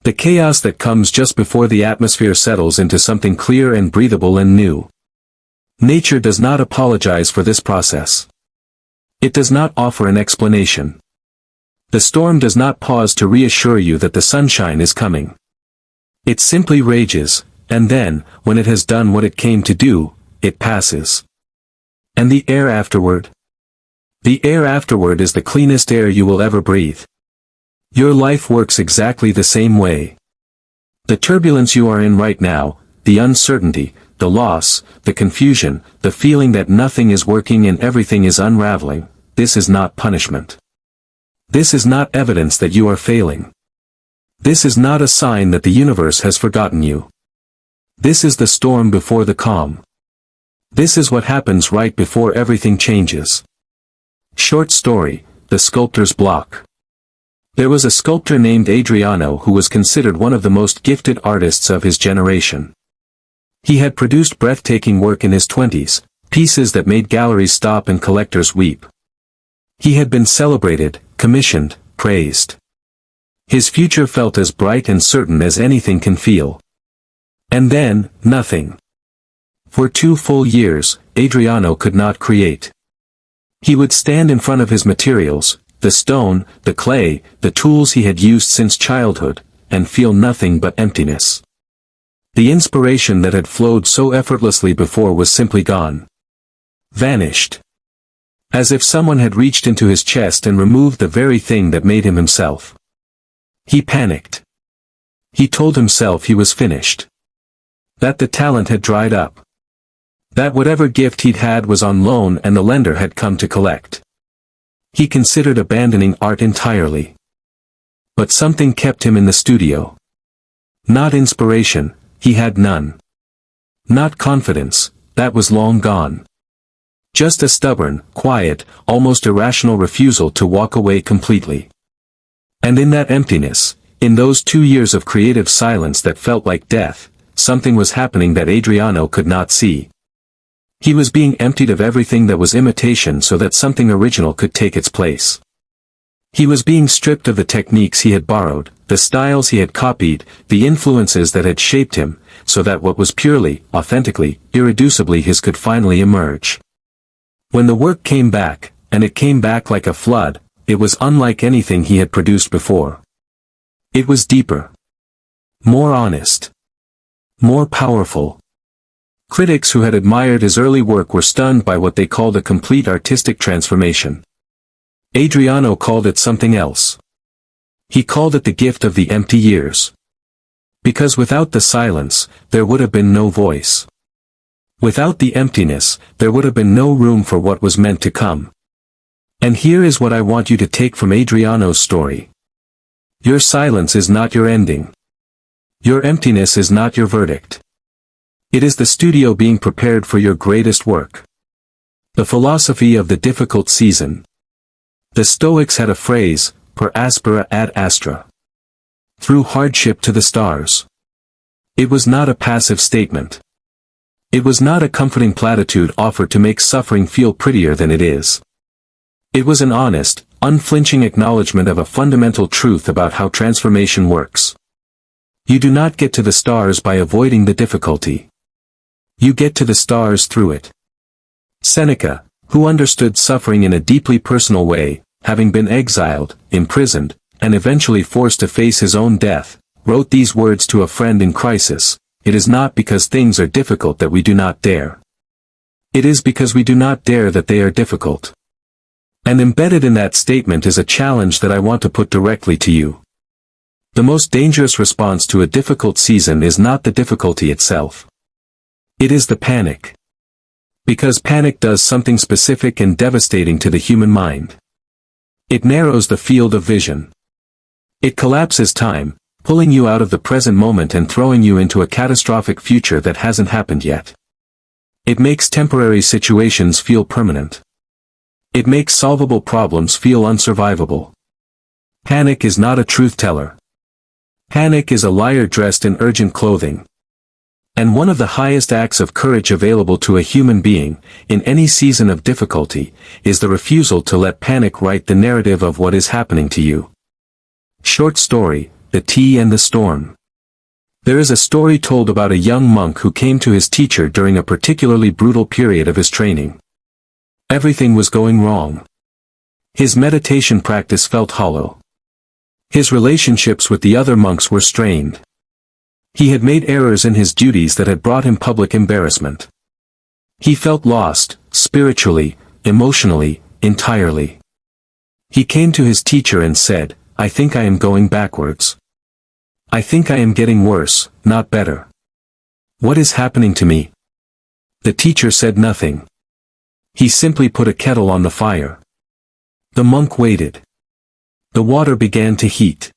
The chaos that comes just before the atmosphere settles into something clear and breathable and new. Nature does not apologize for this process. It does not offer an explanation. The storm does not pause to reassure you that the sunshine is coming. It simply rages, and then, when it has done what it came to do, it passes. And the air afterward? The air afterward is the cleanest air you will ever breathe. Your life works exactly the same way. The turbulence you are in right now, the uncertainty, the loss, the confusion, the feeling that nothing is working and everything is unraveling, this is not punishment. This is not evidence that you are failing. This is not a sign that the universe has forgotten you. This is the storm before the calm. This is what happens right before everything changes. Short story, The Sculptor's Block. There was a sculptor named Adriano who was considered one of the most gifted artists of his generation. He had produced breathtaking work in his 20s, pieces that made galleries stop and collectors weep. He had been celebrated, commissioned, praised. His future felt as bright and certain as anything can feel. And then, nothing. For 2 full years, Adriano could not create. He would stand in front of his materials, the stone, the clay, the tools he had used since childhood, and feel nothing but emptiness. The inspiration that had flowed so effortlessly before was simply gone. Vanished. As if someone had reached into his chest and removed the very thing that made him himself. He panicked. He told himself he was finished. That the talent had dried up. That whatever gift he'd had was on loan and the lender had come to collect. He considered abandoning art entirely. But something kept him in the studio. Not inspiration, he had none. Not confidence, that was long gone. Just a stubborn, quiet, almost irrational refusal to walk away completely. And in that emptiness, in those 2 years of creative silence that felt like death, something was happening that Adriano could not see. He was being emptied of everything that was imitation so that something original could take its place. He was being stripped of the techniques he had borrowed, the styles he had copied, the influences that had shaped him, so that what was purely, authentically, irreducibly his could finally emerge. When the work came back, and it came back like a flood, it was unlike anything he had produced before. It was deeper. More honest. More powerful. Critics who had admired his early work were stunned by what they called a complete artistic transformation. Adriano called it something else. He called it the gift of the empty years. Because without the silence, there would have been no voice. Without the emptiness, there would have been no room for what was meant to come. And here is what I want you to take from Adriano's story. Your silence is not your ending. Your emptiness is not your verdict. It is the studio being prepared for your greatest work. The philosophy of the difficult season. The Stoics had a phrase, per aspera ad astra. Through hardship to the stars. It was not a passive statement. It was not a comforting platitude offered to make suffering feel prettier than it is. It was an honest, unflinching acknowledgement of a fundamental truth about how transformation works. You do not get to the stars by avoiding the difficulty. You get to the stars through it. Seneca, who understood suffering in a deeply personal way, having been exiled, imprisoned, and eventually forced to face his own death, wrote these words to a friend in crisis: "It is not because things are difficult that we do not dare. It is because we do not dare that they are difficult." And embedded in that statement is a challenge that I want to put directly to you. The most dangerous response to a difficult season is not the difficulty itself. It is the panic. Because panic does something specific and devastating to the human mind. It narrows the field of vision. It collapses time, pulling you out of the present moment and throwing you into a catastrophic future that hasn't happened yet. It makes temporary situations feel permanent. It makes solvable problems feel unsurvivable. Panic is not a truth teller. Panic is a liar dressed in urgent clothing. And one of the highest acts of courage available to a human being, in any season of difficulty, is the refusal to let panic write the narrative of what is happening to you. Short story, The Tea and the Storm. There is a story told about a young monk who came to his teacher during a particularly brutal period of his training. Everything was going wrong. His meditation practice felt hollow. His relationships with the other monks were strained. He had made errors in his duties that had brought him public embarrassment. He felt lost, spiritually, emotionally, entirely. He came to his teacher and said, "I think I am going backwards. I think I am getting worse, not better. What is happening to me?" The teacher said nothing. He simply put a kettle on the fire. The monk waited. The water began to heat.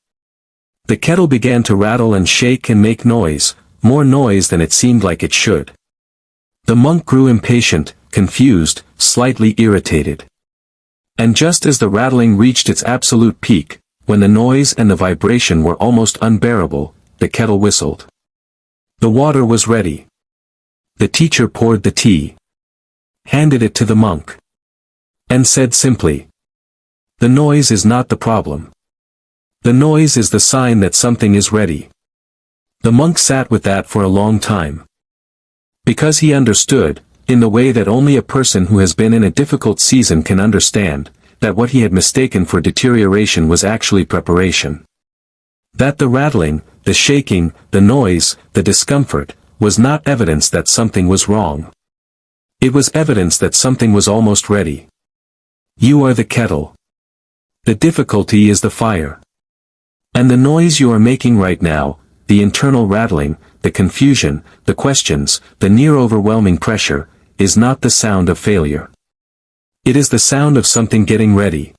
The kettle began to rattle and shake and make noise, more noise than it seemed like it should. The monk grew impatient, confused, slightly irritated. And just as the rattling reached its absolute peak, when the noise and the vibration were almost unbearable, the kettle whistled. The water was ready. The teacher poured the tea, handed it to the monk, and said simply, "The noise is not the problem. The noise is the sign that something is ready." The monk sat with that for a long time. Because he understood, in the way that only a person who has been in a difficult season can understand, that what he had mistaken for deterioration was actually preparation. That the rattling, the shaking, the noise, the discomfort, was not evidence that something was wrong. It was evidence that something was almost ready. You are the kettle. The difficulty is the fire. And the noise you are making right now, the internal rattling, the confusion, the questions, the near overwhelming pressure, is not the sound of failure. It is the sound of something getting ready.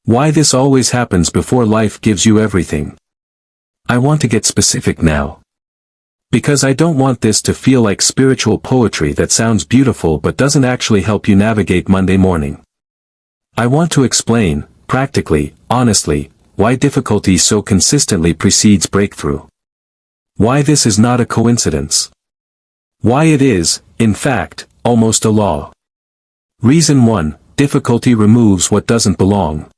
Why this always happens before life gives you everything. I want to get specific now. Because I don't want this to feel like spiritual poetry that sounds beautiful but doesn't actually help you navigate Monday morning. I want to explain, practically, honestly, why difficulty so consistently precedes breakthrough. Why this is not a coincidence. Why it is, in fact, almost a law. Reason 1, difficulty removes what doesn't belong.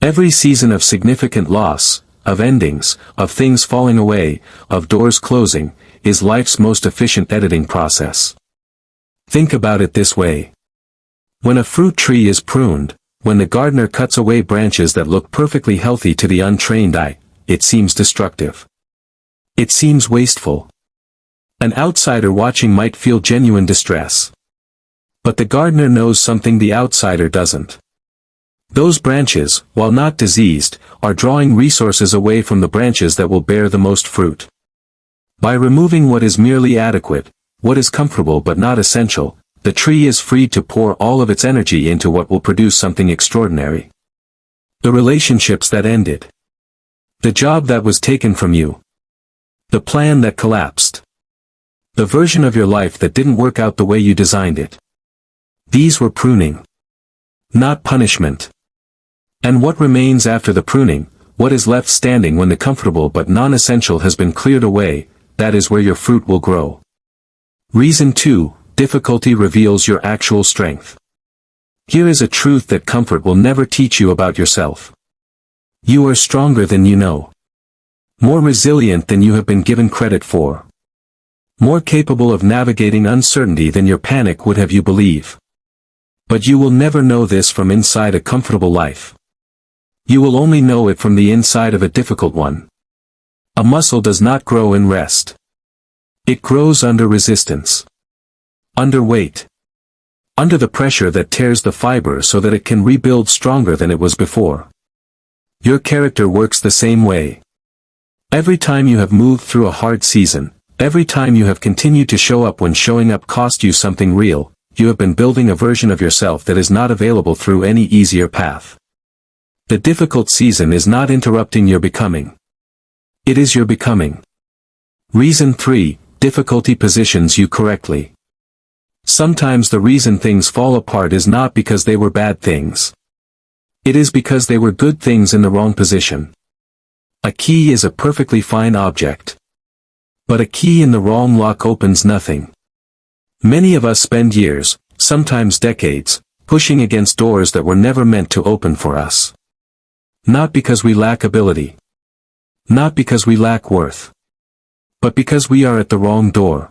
Every season of significant loss, of endings, of things falling away, of doors closing, is life's most efficient editing process. Think about it this way. When a fruit tree is pruned, when the gardener cuts away branches that look perfectly healthy to the untrained eye, it seems destructive. It seems wasteful. An outsider watching might feel genuine distress. But the gardener knows something the outsider doesn't. Those branches, while not diseased, are drawing resources away from the branches that will bear the most fruit. By removing what is merely adequate, what is comfortable but not essential, the tree is freed to pour all of its energy into what will produce something extraordinary. The relationships that ended. The job that was taken from you. The plan that collapsed. The version of your life that didn't work out the way you designed it. These were pruning. Not punishment. And what remains after the pruning, what is left standing when the comfortable but non-essential has been cleared away, that is where your fruit will grow. Reason 2, difficulty reveals your actual strength. Here is a truth that comfort will never teach you about yourself. You are stronger than you know. More resilient than you have been given credit for. More capable of navigating uncertainty than your panic would have you believe. But you will never know this from inside a comfortable life. You will only know it from the inside of a difficult one. A muscle does not grow in rest. It grows under resistance. Under weight. Under the pressure that tears the fiber so that it can rebuild stronger than it was before. Your character works the same way. Every time you have moved through a hard season, every time you have continued to show up when showing up cost you something real, you have been building a version of yourself that is not available through any easier path. The difficult season is not interrupting your becoming. It is your becoming. Reason 3, difficulty positions you correctly. Sometimes the reason things fall apart is not because they were bad things. It is because they were good things in the wrong position. A key is a perfectly fine object. But a key in the wrong lock opens nothing. Many of us spend years, sometimes decades, pushing against doors that were never meant to open for us. Not because we lack ability. Not because we lack worth. But because we are at the wrong door.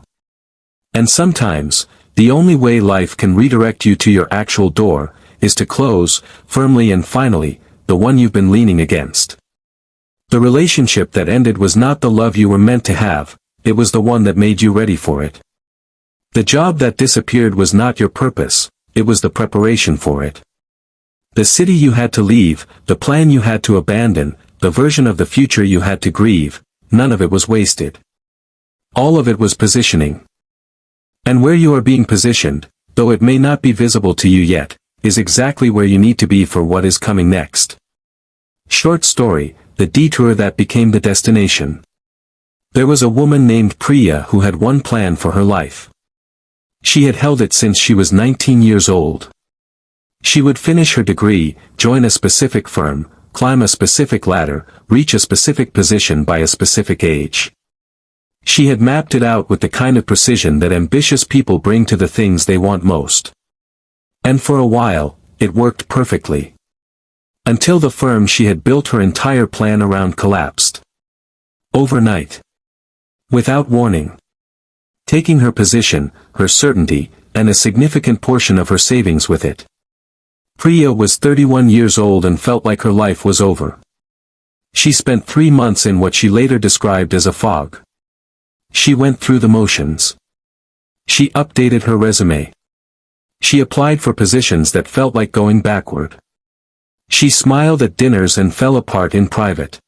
And sometimes, the only way life can redirect you to your actual door, is to close, firmly and finally, the one you've been leaning against. The relationship that ended was not the love you were meant to have, it was the one that made you ready for it. The job that disappeared was not your purpose, it was the preparation for it. The city you had to leave, the plan you had to abandon, the version of the future you had to grieve, none of it was wasted. All of it was positioning. And where you are being positioned, though it may not be visible to you yet, is exactly where you need to be for what is coming next. Short story, the detour that became the destination. There was a woman named Priya who had one plan for her life. She had held it since she was 19 years old. She would finish her degree, join a specific firm, climb a specific ladder, reach a specific position by a specific age. She had mapped it out with the kind of precision that ambitious people bring to the things they want most. And for a while, it worked perfectly. Until the firm she had built her entire plan around collapsed. Overnight. Without warning. Taking her position, her certainty, and a significant portion of her savings with it. Priya was 31 years old and felt like her life was over. She spent 3 months in what she later described as a fog. She went through the motions. She updated her resume. She applied for positions that felt like going backward. She smiled at dinners and fell apart in private.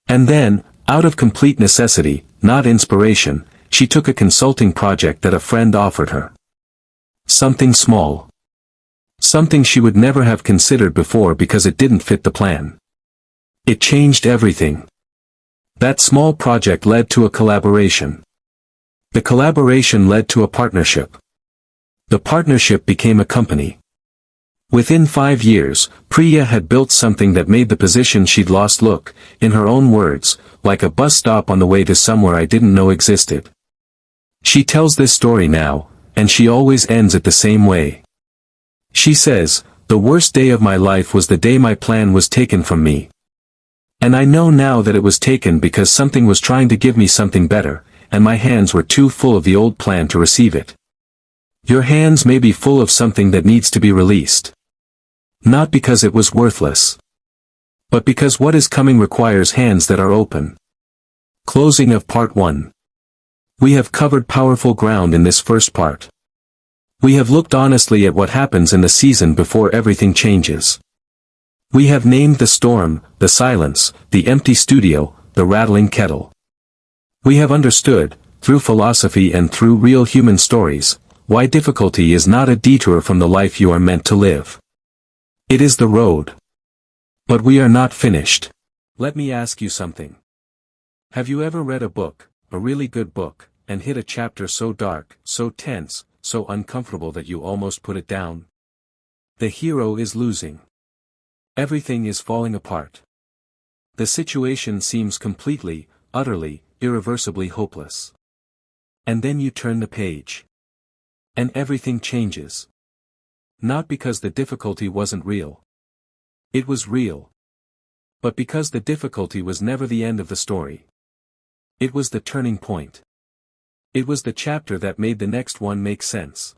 And then, out of complete necessity, not inspiration, she took a consulting project that a friend offered her. Something small. Something she would never have considered before because it didn't fit the plan. It changed everything. That small project led to a collaboration. The collaboration led to a partnership. The partnership became a company. Within 5 years, Priya had built something that made the position she'd lost look, in her own words, like a bus stop on the way to somewhere I didn't know existed. She tells this story now, and she always ends it the same way. She says, "The worst day of my life was the day my plan was taken from me. And I know now that it was taken because something was trying to give me something better, and my hands were too full of the old plan to receive it." Your hands may be full of something that needs to be released. Not because it was worthless. But because what is coming requires hands that are open. Closing of Part 1. We have covered powerful ground in this first part. We have looked honestly at what happens in the season before everything changes. We have named the storm, the silence, the empty studio, the rattling kettle. We have understood, through philosophy and through real human stories, why difficulty is not a detour from the life you are meant to live. It is the road. But we are not finished. Let me ask you something. Have you ever read a book, a really good book, and hit a chapter so dark, so tense, so uncomfortable that you almost put it down? The hero is losing. Everything is falling apart. The situation seems completely, utterly, irreversibly hopeless. And then you turn the page. And everything changes. Not because the difficulty wasn't real. It was real. But because the difficulty was never the end of the story. It was the turning point. It was the chapter that made the next one make sense.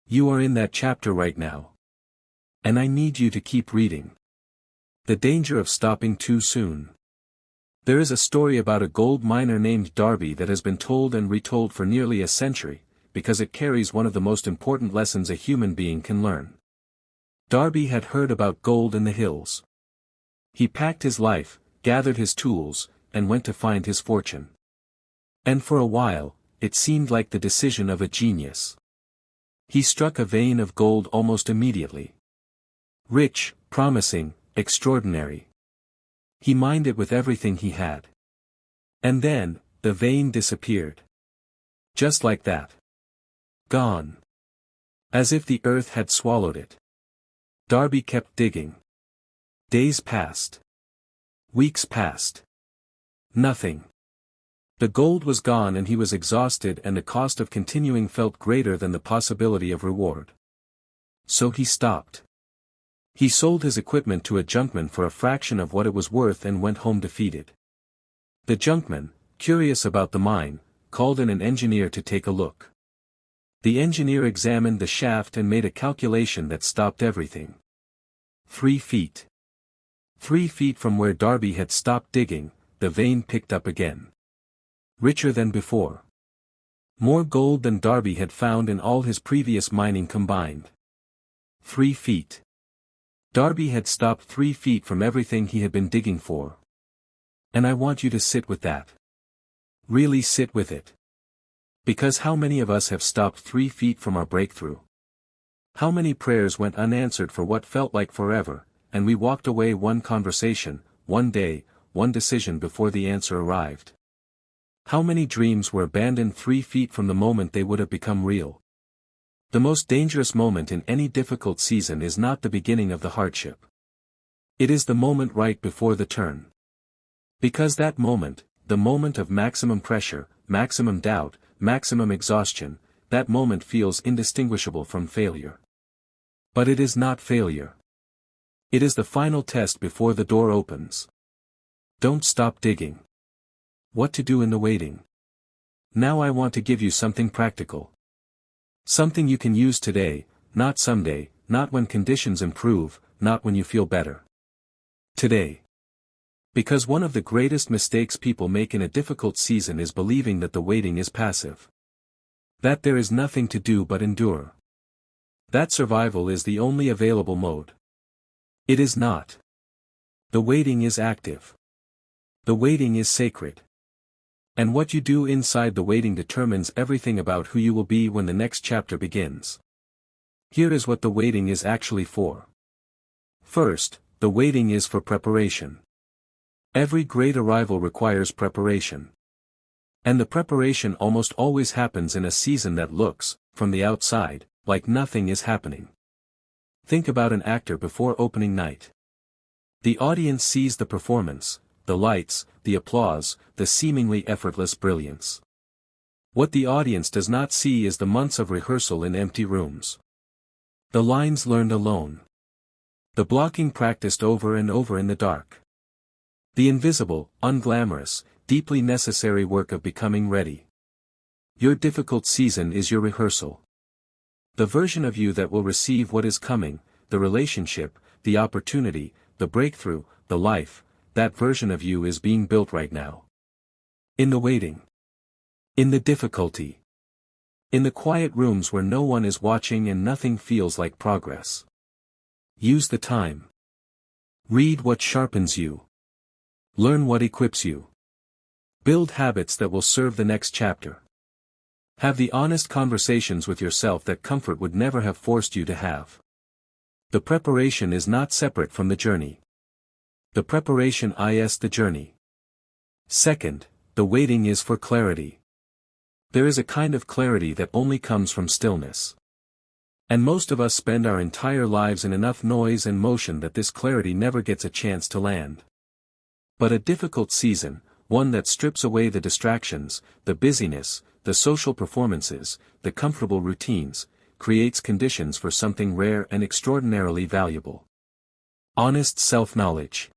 You are in that chapter right now. And I need you to keep reading. The danger of stopping too soon. There is a story about a gold miner named Darby that has been told and retold for nearly a century, because it carries one of the most important lessons a human being can learn. Darby had heard about gold in the hills. He packed his life, gathered his tools, and went to find his fortune. And for a while, it seemed like the decision of a genius. He struck a vein of gold almost immediately. Rich, promising, extraordinary. He mined it with everything he had. And then, the vein disappeared. Just like that. Gone. As if the earth had swallowed it. Darby kept digging. Days passed. Weeks passed. Nothing. The gold was gone and he was exhausted, and the cost of continuing felt greater than the possibility of reward. So he stopped. He sold his equipment to a junkman for a fraction of what it was worth and went home defeated. The junkman, curious about the mine, called in an engineer to take a look. The engineer examined the shaft and made a calculation that stopped everything. 3 feet. 3 feet from where Darby had stopped digging, the vein picked up again. Richer than before. More gold than Darby had found in all his previous mining combined. 3 feet. Darby had stopped 3 feet from everything he had been digging for. And I want you to sit with that. Really sit with it. Because how many of us have stopped 3 feet from our breakthrough? How many prayers went unanswered for what felt like forever, and we walked away one conversation, one day, one decision before the answer arrived? How many dreams were abandoned 3 feet from the moment they would have become real? The most dangerous moment in any difficult season is not the beginning of the hardship. It is the moment right before the turn. Because that moment, the moment of maximum pressure, maximum doubt, maximum exhaustion, that moment feels indistinguishable from failure. But it is not failure. It is the final test before the door opens. Don't stop digging. What to do in the waiting? Now I want to give you something practical. Something you can use today, not someday, not when conditions improve, not when you feel better. Today. Because one of the greatest mistakes people make in a difficult season is believing that the waiting is passive. That there is nothing to do but endure. That survival is the only available mode. It is not. The waiting is active. The waiting is sacred. And what you do inside the waiting determines everything about who you will be when the next chapter begins. Here is what the waiting is actually for. First, the waiting is for preparation. Every great arrival requires preparation. And the preparation almost always happens in a season that looks, from the outside, like nothing is happening. Think about an actor before opening night. The audience sees the performance, the lights, the applause, the seemingly effortless brilliance. What the audience does not see is the months of rehearsal in empty rooms. The lines learned alone. The blocking practiced over and over in the dark. The invisible, unglamorous, deeply necessary work of becoming ready. Your difficult season is your rehearsal. The version of you that will receive what is coming, the relationship, the opportunity, the breakthrough, the life, that version of you is being built right now. In the waiting. In the difficulty. In the quiet rooms where no one is watching and nothing feels like progress. Use the time. Read what sharpens you. Learn what equips you. Build habits that will serve the next chapter. Have the honest conversations with yourself that comfort would never have forced you to have. The preparation is not separate from the journey. The preparation is the journey. Second, the waiting is for clarity. There is a kind of clarity that only comes from stillness. And most of us spend our entire lives in enough noise and motion that this clarity never gets a chance to land. But a difficult season, one that strips away the distractions, the busyness, the social performances, the comfortable routines, creates conditions for something rare and extraordinarily valuable. Honest self-knowledge.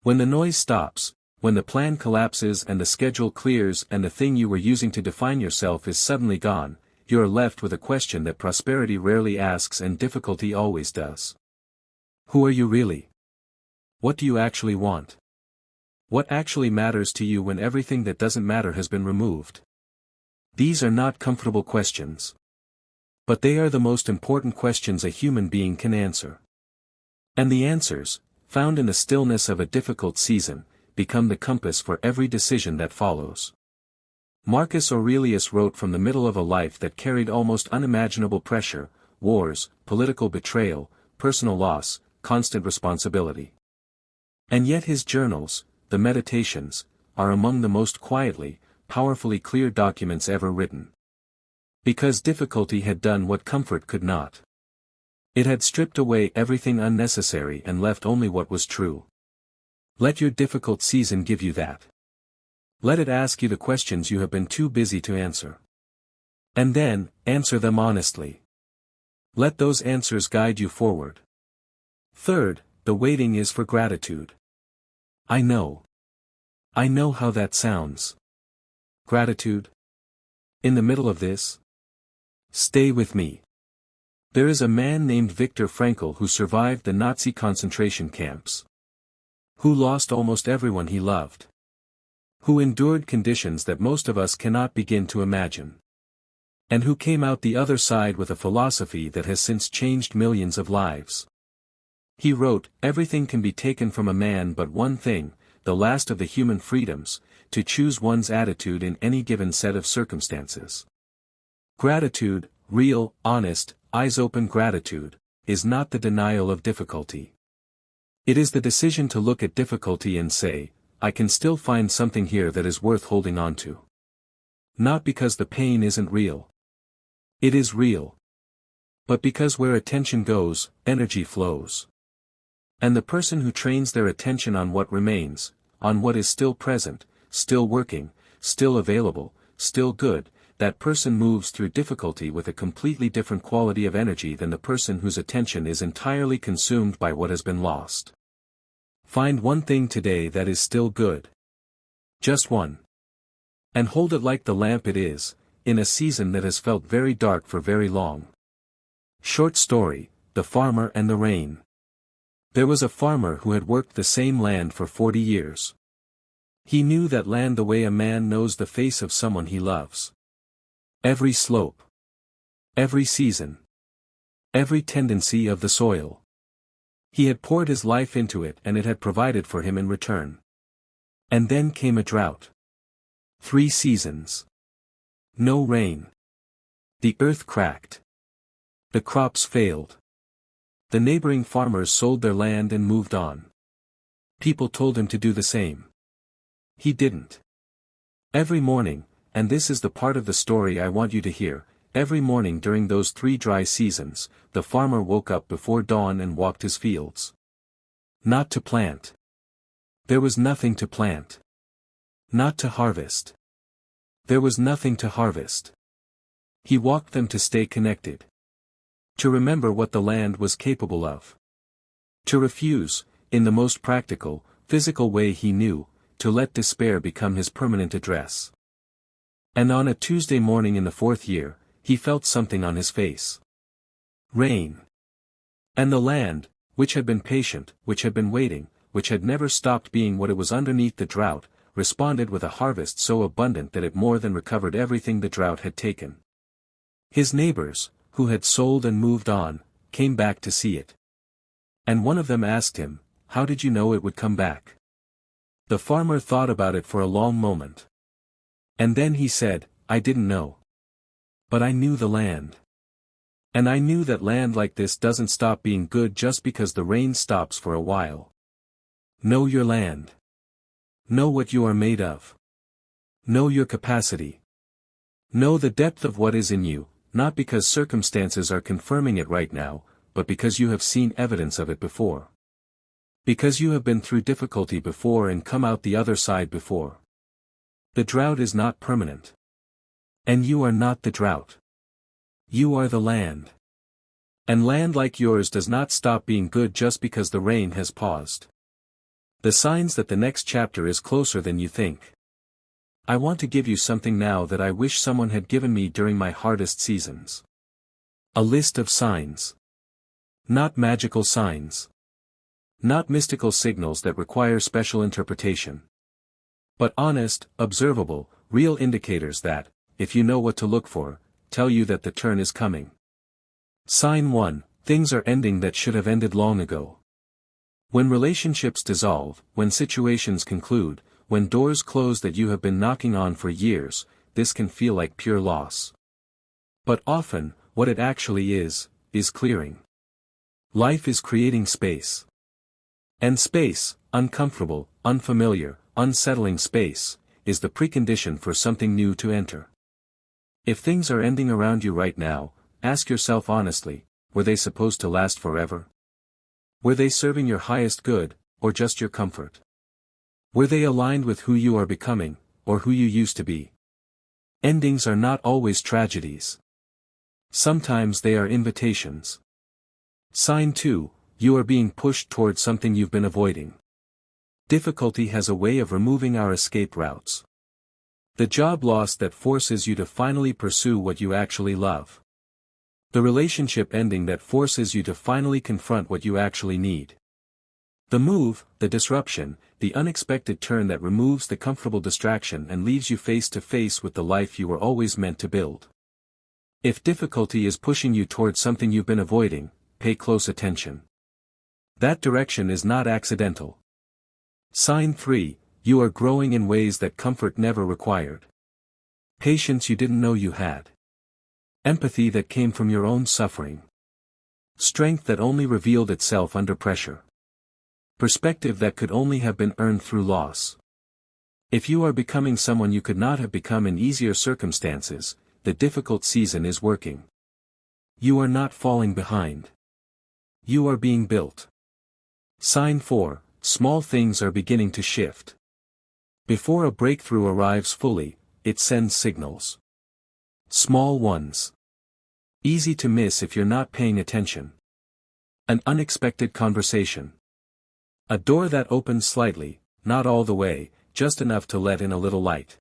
When the noise stops, when the plan collapses and the schedule clears and the thing you were using to define yourself is suddenly gone, you are left with a question that prosperity rarely asks and difficulty always does. Who are you really? What do you actually want? What actually matters to you when everything that doesn't matter has been removed? These are not comfortable questions. But they are the most important questions a human being can answer. And the answers, found in the stillness of a difficult season, become the compass for every decision that follows. Marcus Aurelius wrote from the middle of a life that carried almost unimaginable pressure, wars, political betrayal, personal loss, constant responsibility. And yet his journals, the Meditations, are among the most quietly, powerfully clear documents ever written. Because difficulty had done what comfort could not. It had stripped away everything unnecessary and left only what was true. Let your difficult season give you that. Let it ask you the questions you have been too busy to answer. And then, answer them honestly. Let those answers guide you forward. Third, the waiting is for gratitude. I know how that sounds. Gratitude? In the middle of this? Stay with me. There is a man named Viktor Frankl who survived the Nazi concentration camps. Who lost almost everyone he loved. Who endured conditions that most of us cannot begin to imagine. And who came out the other side with a philosophy that has since changed millions of lives. He wrote, "Everything can be taken from a man but one thing, the last of the human freedoms, to choose one's attitude in any given set of circumstances." Gratitude, real, honest, eyes-open gratitude, is not the denial of difficulty. It is the decision to look at difficulty and say, I can still find something here that is worth holding on to. Not because the pain isn't real. It is real. But because where attention goes, energy flows. And the person who trains their attention on what remains, on what is still present, still working, still available, still good, that person moves through difficulty with a completely different quality of energy than the person whose attention is entirely consumed by what has been lost. Find one thing today that is still good. Just one. And hold it like the lamp it is, in a season that has felt very dark for very long. Short story, The Farmer and the Rain. There was a farmer who had worked the same land for 40 years. He knew that land the way a man knows the face of someone he loves. Every slope. Every season. Every tendency of the soil. He had poured his life into it and it had provided for him in return. And then came a drought. 3 seasons. No rain. The earth cracked. The crops failed. The neighboring farmers sold their land and moved on. People told him to do the same. He didn't. Every morning, and this is the part of the story I want you to hear, every morning during those 3 dry seasons, the farmer woke up before dawn and walked his fields. Not to plant. There was nothing to plant. Not to harvest. There was nothing to harvest. He walked them to stay connected. To remember what the land was capable of. To refuse, in the most practical, physical way he knew, to let despair become his permanent address. And on a Tuesday morning in the 4th year, he felt something on his face. Rain. And the land, which had been patient, which had been waiting, which had never stopped being what it was underneath the drought, responded with a harvest so abundant that it more than recovered everything the drought had taken. His neighbors, who had sold and moved on, came back to see it. And one of them asked him, "How did you know it would come back?" The farmer thought about it for a long moment. And then he said, "I didn't know. But I knew the land. And I knew that land like this doesn't stop being good just because the rain stops for a while. Know your land. Know what you are made of. Know your capacity. Know the depth of what is in you, not because circumstances are confirming it right now, but because you have seen evidence of it before. Because you have been through difficulty before and come out the other side before. The drought is not permanent. And you are not the drought. You are the land. And land like yours does not stop being good just because the rain has paused. The signs that the next chapter is closer than you think. I want to give you something now that I wish someone had given me during my hardest seasons. A list of signs. Not magical signs. Not mystical signals that require special interpretation. But honest, observable, real indicators that, if you know what to look for, tell you that the turn is coming. Sign 1. Things are ending that should have ended long ago. When relationships dissolve, when situations conclude, when doors close that you have been knocking on for years, this can feel like pure loss. But often, what it actually is clearing. Life is creating space. And space, uncomfortable, unfamiliar, unsettling space, is the precondition for something new to enter. If things are ending around you right now, ask yourself honestly, were they supposed to last forever? Were they serving your highest good, or just your comfort? Were they aligned with who you are becoming, or who you used to be? Endings are not always tragedies. Sometimes they are invitations. Sign 2, you are being pushed towards something you've been avoiding. Difficulty has a way of removing our escape routes. The job loss that forces you to finally pursue what you actually love. The relationship ending that forces you to finally confront what you actually need. The move, the disruption, the unexpected turn that removes the comfortable distraction and leaves you face to face with the life you were always meant to build. If difficulty is pushing you towards something you've been avoiding, pay close attention. That direction is not accidental. Sign 3, you are growing in ways that comfort never required. Patience you didn't know you had. Empathy that came from your own suffering. Strength that only revealed itself under pressure. Perspective that could only have been earned through loss. If you are becoming someone you could not have become in easier circumstances, the difficult season is working. You are not falling behind. You are being built. Sign 4, small things are beginning to shift. Before a breakthrough arrives fully, it sends signals. Small ones. Easy to miss if you're not paying attention. An unexpected conversation. A door that opens slightly, not all the way, just enough to let in a little light.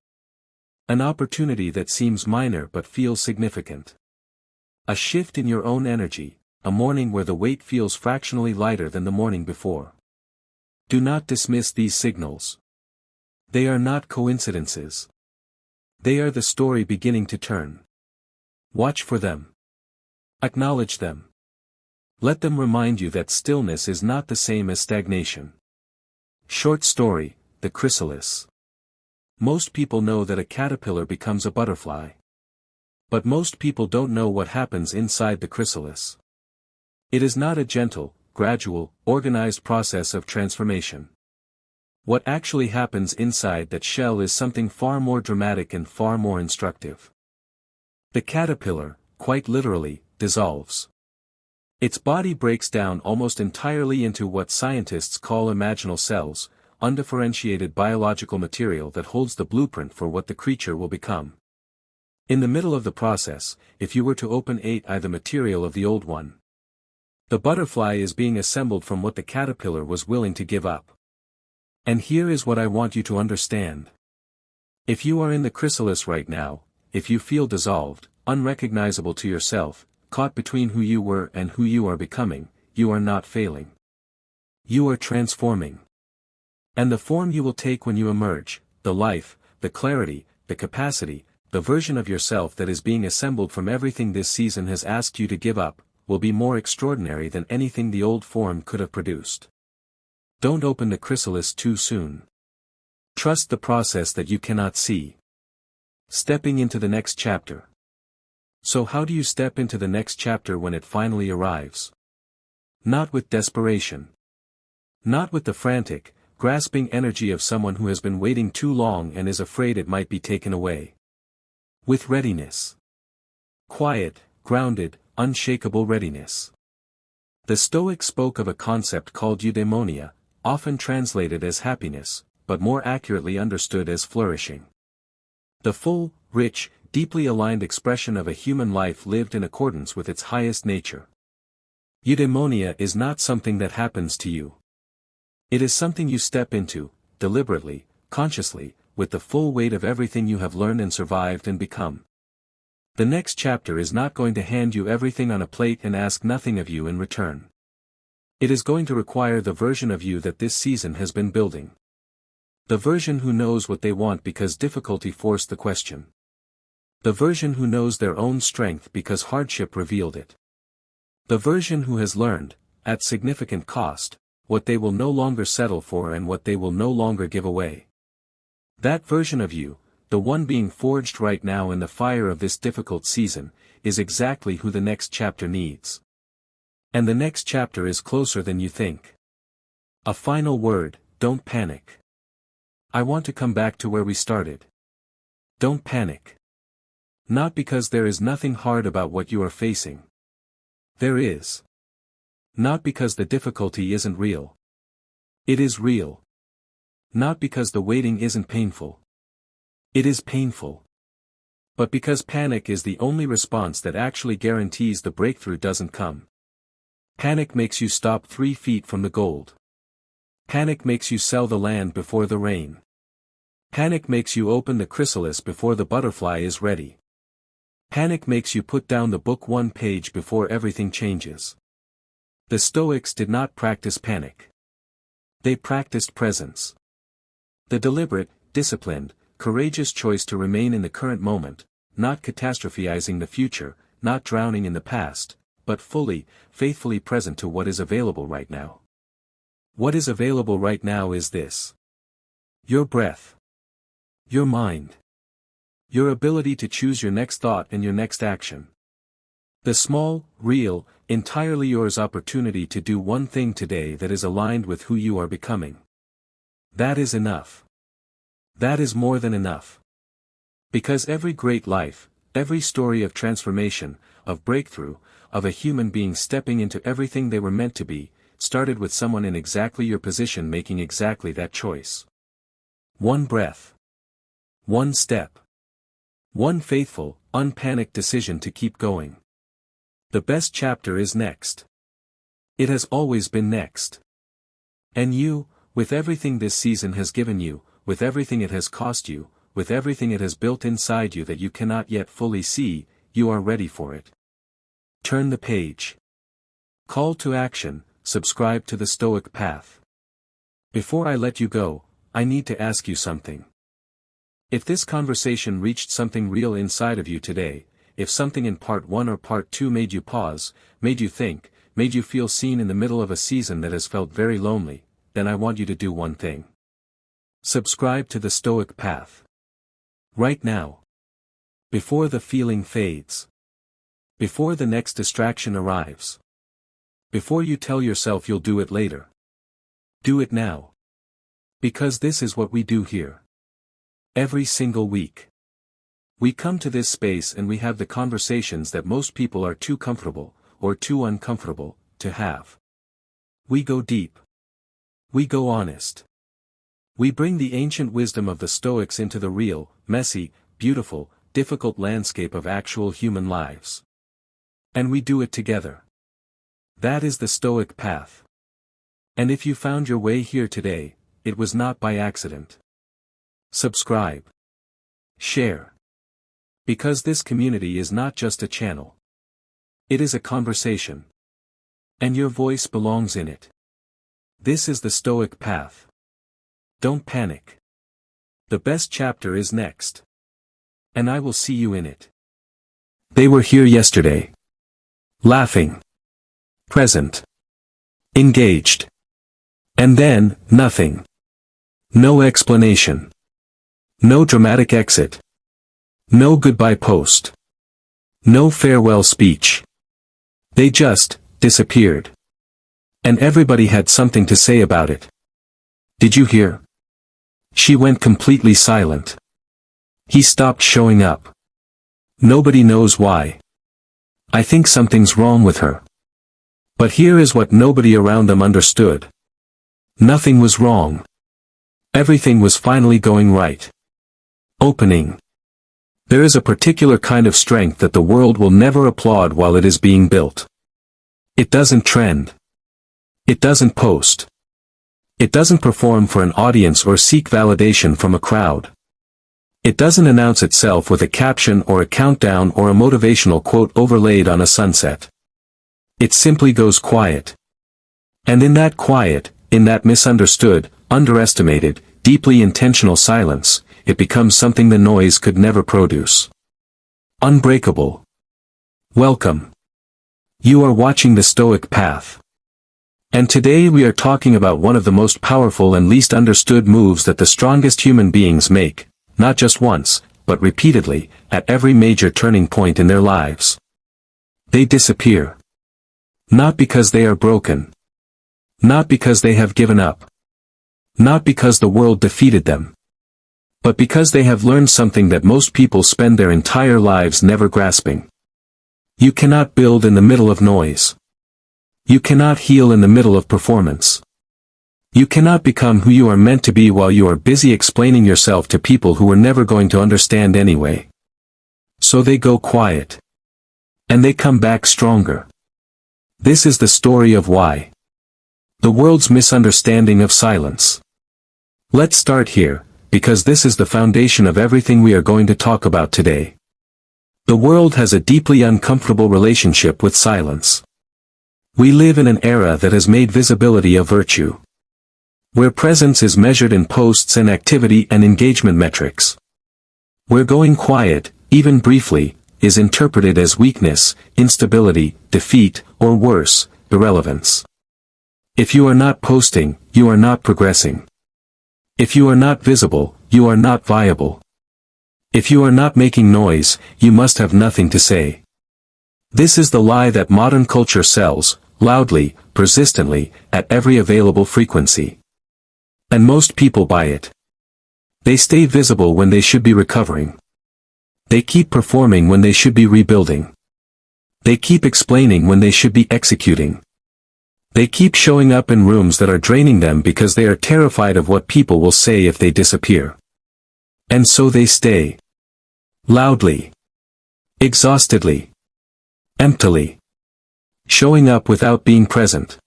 An opportunity that seems minor but feels significant. A shift in your own energy, a morning where the weight feels fractionally lighter than the morning before. Do not dismiss these signals. They are not coincidences. They are the story beginning to turn. Watch for them. Acknowledge them. Let them remind you that stillness is not the same as stagnation. Short story, the chrysalis. Most people know that a caterpillar becomes a butterfly. But most people don't know what happens inside the chrysalis. It is not a gentle, gradual, organized process of transformation. What actually happens inside that shell is something far more dramatic and far more instructive. The caterpillar, quite literally, dissolves. Its body breaks down almost entirely into what scientists call imaginal cells, undifferentiated biological material that holds the blueprint for what the creature will become. In the middle of the process, if you were to open the material of the old one, the butterfly is being assembled from what the caterpillar was willing to give up. And here is what I want you to understand. If you are in the chrysalis right now, if you feel dissolved, unrecognizable to yourself, caught between who you were and who you are becoming, you are not failing. You are transforming. And the form you will take when you emerge, the life, the clarity, the capacity, the version of yourself that is being assembled from everything this season has asked you to give up, will be more extraordinary than anything the old form could have produced. Don't open the chrysalis too soon. Trust the process that you cannot see. Stepping into the next chapter. So how do you step into the next chapter when it finally arrives? Not with desperation. Not with the frantic, grasping energy of someone who has been waiting too long and is afraid it might be taken away. With readiness. Quiet, grounded, unshakable readiness. The Stoics spoke of a concept called eudaimonia, often translated as happiness, but more accurately understood as flourishing. The full, rich, deeply aligned expression of a human life lived in accordance with its highest nature. Eudaimonia is not something that happens to you. It is something you step into, deliberately, consciously, with the full weight of everything you have learned and survived and become. The next chapter is not going to hand you everything on a plate and ask nothing of you in return. It is going to require the version of you that this season has been building. The version who knows what they want because difficulty forced the question. The version who knows their own strength because hardship revealed it. The version who has learned, at significant cost, what they will no longer settle for and what they will no longer give away. That version of you, the one being forged right now in the fire of this difficult season, is exactly who the next chapter needs. And the next chapter is closer than you think. A final word, don't panic. I want to come back to where we started. Don't panic. Not because there is nothing hard about what you are facing. There is. Not because the difficulty isn't real. It is real. Not because the waiting isn't painful. It is painful. But because panic is the only response that actually guarantees the breakthrough doesn't come. Panic makes you stop 3 feet from the gold. Panic makes you sell the land before the rain. Panic makes you open the chrysalis before the butterfly is ready. Panic makes you put down the book 1 page before everything changes. The Stoics did not practice panic. They practiced presence. The deliberate, disciplined, courageous choice to remain in the current moment, not catastrophizing the future, not drowning in the past, but fully, faithfully present to what is available right now. What is available right now is this. Your breath. Your mind. Your ability to choose your next thought and your next action. The small, real, entirely yours opportunity to do one thing today that is aligned with who you are becoming. That is enough. That is more than enough. Because every great life, every story of transformation, of breakthrough, of a human being stepping into everything they were meant to be, started with someone in exactly your position making exactly that choice. One breath. One step. One faithful, unpanicked decision to keep going. The best chapter is next. It has always been next. And you, with everything this season has given you, with everything it has cost you, with everything it has built inside you that you cannot yet fully see, you are ready for it. Turn the page. Call to action, subscribe to the Stoic Path. Before I let you go, I need to ask you something. If this conversation reached something real inside of you today, if something in part 1 or part 2 made you pause, made you think, made you feel seen in the middle of a season that has felt very lonely, then I want you to do one thing. Subscribe to the Stoic Path. Right now. Before the feeling fades. Before the next distraction arrives. Before you tell yourself you'll do it later. Do it now. Because this is what we do here. Every single week. We come to this space and we have the conversations that most people are too comfortable, or too uncomfortable, to have. We go deep. We go honest. We bring the ancient wisdom of the Stoics into the real, messy, beautiful, difficult landscape of actual human lives. And we do it together. That is the Stoic Path. And if you found your way here today, it was not by accident. Subscribe. Share. Because this community is not just a channel. It is a conversation. And your voice belongs in it. This is the Stoic Path. Don't panic. The best chapter is next. And I will see you in it. They were here yesterday. Laughing. Present. Engaged. And then, nothing. No explanation. No dramatic exit. No goodbye post. No farewell speech. They just disappeared. And everybody had something to say about it. Did you hear? She went completely silent. He stopped showing up. Nobody knows why. I think something's wrong with her. But here is what nobody around them understood. Nothing was wrong. Everything was finally going right. Opening. There is a particular kind of strength that the world will never applaud while it is being built. It doesn't trend. It doesn't post. It doesn't perform for an audience or seek validation from a crowd. It doesn't announce itself with a caption or a countdown or a motivational quote overlaid on a sunset. It simply goes quiet. And in that quiet, in that misunderstood, underestimated, deeply intentional silence, it becomes something the noise could never produce. Unbreakable. Welcome. You are watching the Stoic Path. And today we are talking about one of the most powerful and least understood moves that the strongest human beings make, not just once, but repeatedly, at every major turning point in their lives. They disappear. Not because they are broken. Not because they have given up. Not because the world defeated them. But because they have learned something that most people spend their entire lives never grasping. You cannot build in the middle of noise. You cannot heal in the middle of performance. You cannot become who you are meant to be while you are busy explaining yourself to people who are never going to understand anyway. So they go quiet. And they come back stronger. This is the story of why. The world's misunderstanding of silence. Let's start here, because this is the foundation of everything we are going to talk about today. The world has a deeply uncomfortable relationship with silence. We live in an era that has made visibility a virtue. Where presence is measured in posts and activity and engagement metrics. Where going quiet, even briefly, is interpreted as weakness, instability, defeat, or worse, irrelevance. If you are not posting, you are not progressing. If you are not visible, you are not viable. If you are not making noise, you must have nothing to say. This is the lie that modern culture sells, loudly, persistently, at every available frequency. And most people buy it. They stay visible when they should be recovering. They keep performing when they should be rebuilding. They keep explaining when they should be executing. They keep showing up in rooms that are draining them because they are terrified of what people will say if they disappear. And so they stay. Loudly. Exhaustedly. Emptily. Showing up without being present.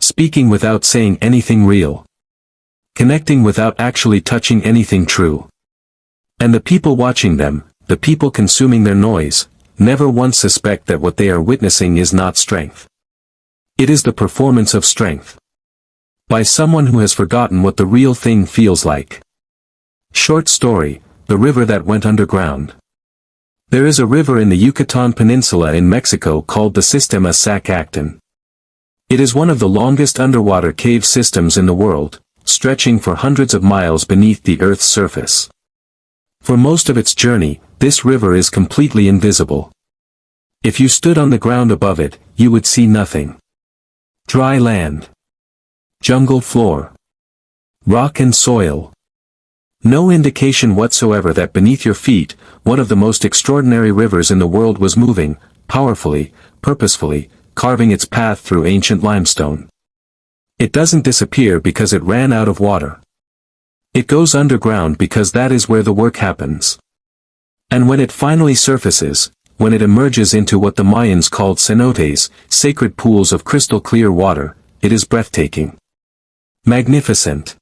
Speaking without saying anything real. Connecting without actually touching anything true. And the people watching them, the people consuming their noise, never once suspect that what they are witnessing is not strength. It is the performance of strength. By someone who has forgotten what the real thing feels like. Short story, the river that went underground. There is a river in the Yucatan Peninsula in Mexico called the Sistema Sac-Actin. It is one of the longest underwater cave systems in the world, stretching for hundreds of miles beneath the Earth's surface. For most of its journey, this river is completely invisible. If you stood on the ground above it, you would see nothing. Dry land. Jungle floor. Rock and soil. No indication whatsoever that beneath your feet, one of the most extraordinary rivers in the world was moving, powerfully, purposefully, carving its path through ancient limestone. It doesn't disappear because it ran out of water. It goes underground because that is where the work happens. And when it finally surfaces, when it emerges into what the Mayans called cenotes, sacred pools of crystal clear water, it is breathtaking. Magnificent.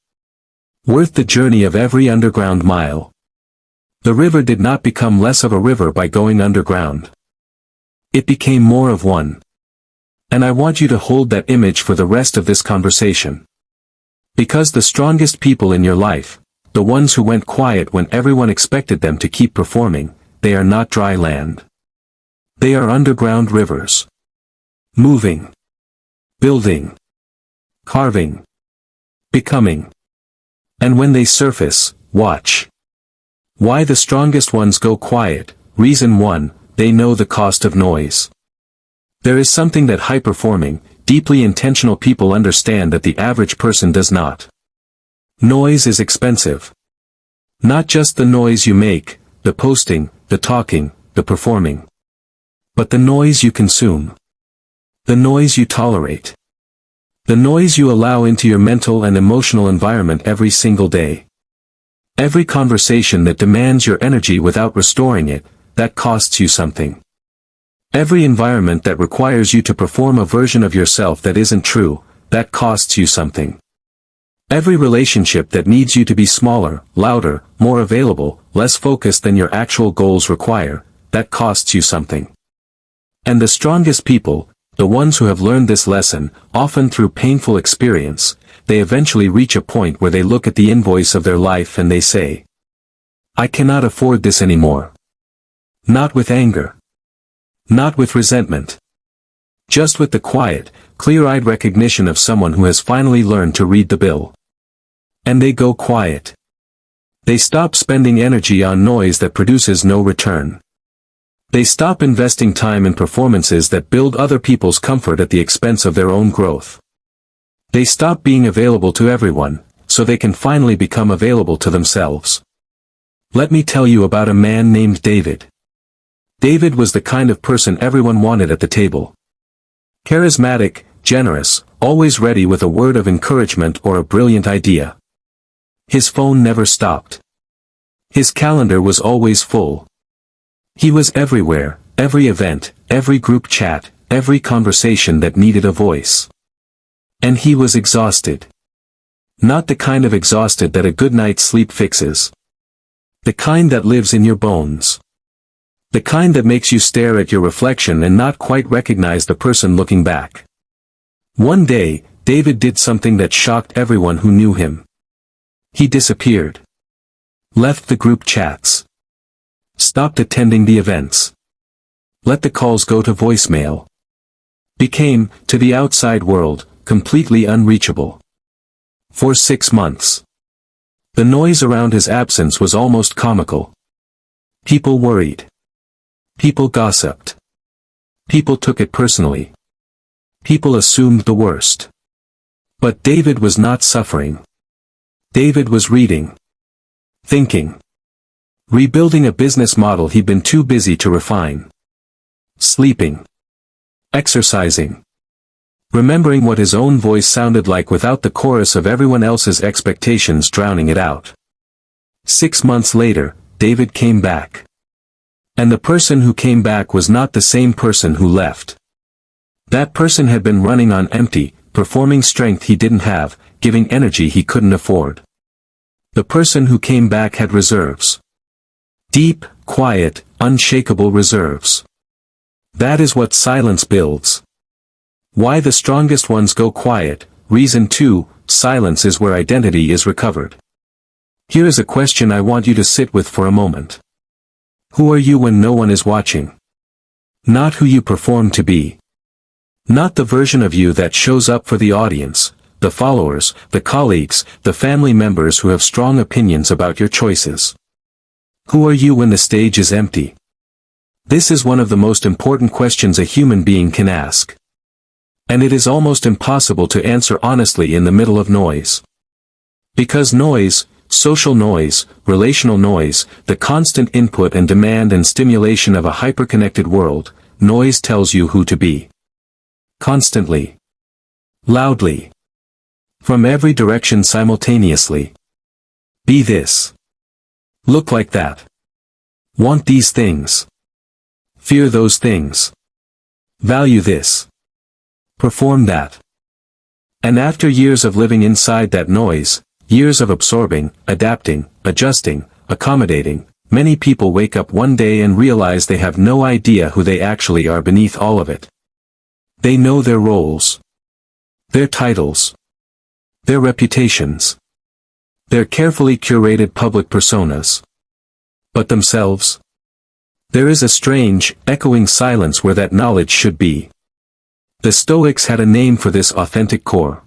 Worth the journey of every underground mile. The river did not become less of a river by going underground. It became more of one. And I want you to hold that image for the rest of this conversation. Because the strongest people in your life, the ones who went quiet when everyone expected them to keep performing, they are not dry land. They are underground rivers. Moving. Building. Carving. Becoming. And when they surface, watch. Why the strongest ones go quiet. Reason 1, they know the cost of noise. There is something that high-performing, deeply intentional people understand that the average person does not. Noise is expensive. Not just the noise you make, the posting, the talking, the performing. But the noise you consume. The noise you tolerate. The noise you allow into your mental and emotional environment every single day. Every conversation that demands your energy without restoring it, that costs you something. Every environment that requires you to perform a version of yourself that isn't true, that costs you something. Every relationship that needs you to be smaller, louder, more available, less focused than your actual goals require, that costs you something. And the strongest people, the ones who have learned this lesson, often through painful experience, they eventually reach a point where they look at the invoice of their life and they say, I cannot afford this anymore. Not with anger. Not with resentment. Just with the quiet, clear-eyed recognition of someone who has finally learned to read the bill. And they go quiet. They stop spending energy on noise that produces no return. They stop investing time in performances that build other people's comfort at the expense of their own growth. They stop being available to everyone, so they can finally become available to themselves. Let me tell you about a man named David. David was the kind of person everyone wanted at the table. Charismatic, generous, always ready with a word of encouragement or a brilliant idea. His phone never stopped. His calendar was always full. He was everywhere, every event, every group chat, every conversation that needed a voice. And he was exhausted. Not the kind of exhausted that a good night's sleep fixes. The kind that lives in your bones. The kind that makes you stare at your reflection and not quite recognize the person looking back. One day, David did something that shocked everyone who knew him. He disappeared. Left the group chats. Stopped attending the events. Let the calls go to voicemail. Became, to the outside world, completely unreachable. For 6 months. The noise around his absence was almost comical. People worried. People gossiped. People took it personally. People assumed the worst. But David was not suffering. David was reading. Thinking. Rebuilding a business model he'd been too busy to refine. Sleeping. Exercising. Remembering what his own voice sounded like without the chorus of everyone else's expectations drowning it out. 6 months later, David came back. And the person who came back was not the same person who left. That person had been running on empty, performing strength he didn't have, giving energy he couldn't afford. The person who came back had reserves. Deep, quiet, unshakable reserves. That is what silence builds. Why the strongest ones go quiet. Reason 2, silence is where identity is recovered. Here is a question I want you to sit with for a moment. Who are you when no one is watching? Not who you perform to be. Not the version of you that shows up for the audience, the followers, the colleagues, the family members who have strong opinions about your choices. Who are you when the stage is empty? This is one of the most important questions a human being can ask. And it is almost impossible to answer honestly in the middle of noise. Because noise, social noise, relational noise, the constant input and demand and stimulation of a hyperconnected world, noise tells you who to be. Constantly. Loudly. From every direction simultaneously. Be this. Look like that. Want these things. Fear those things. Value this. Perform that. And after years of living inside that noise, years of absorbing, adapting, adjusting, accommodating, many people wake up one day and realize they have no idea who they actually are beneath all of it. They know their roles. Their titles. Their reputations. Their carefully curated public personas. But themselves? There is a strange, echoing silence where that knowledge should be. The Stoics had a name for this authentic core.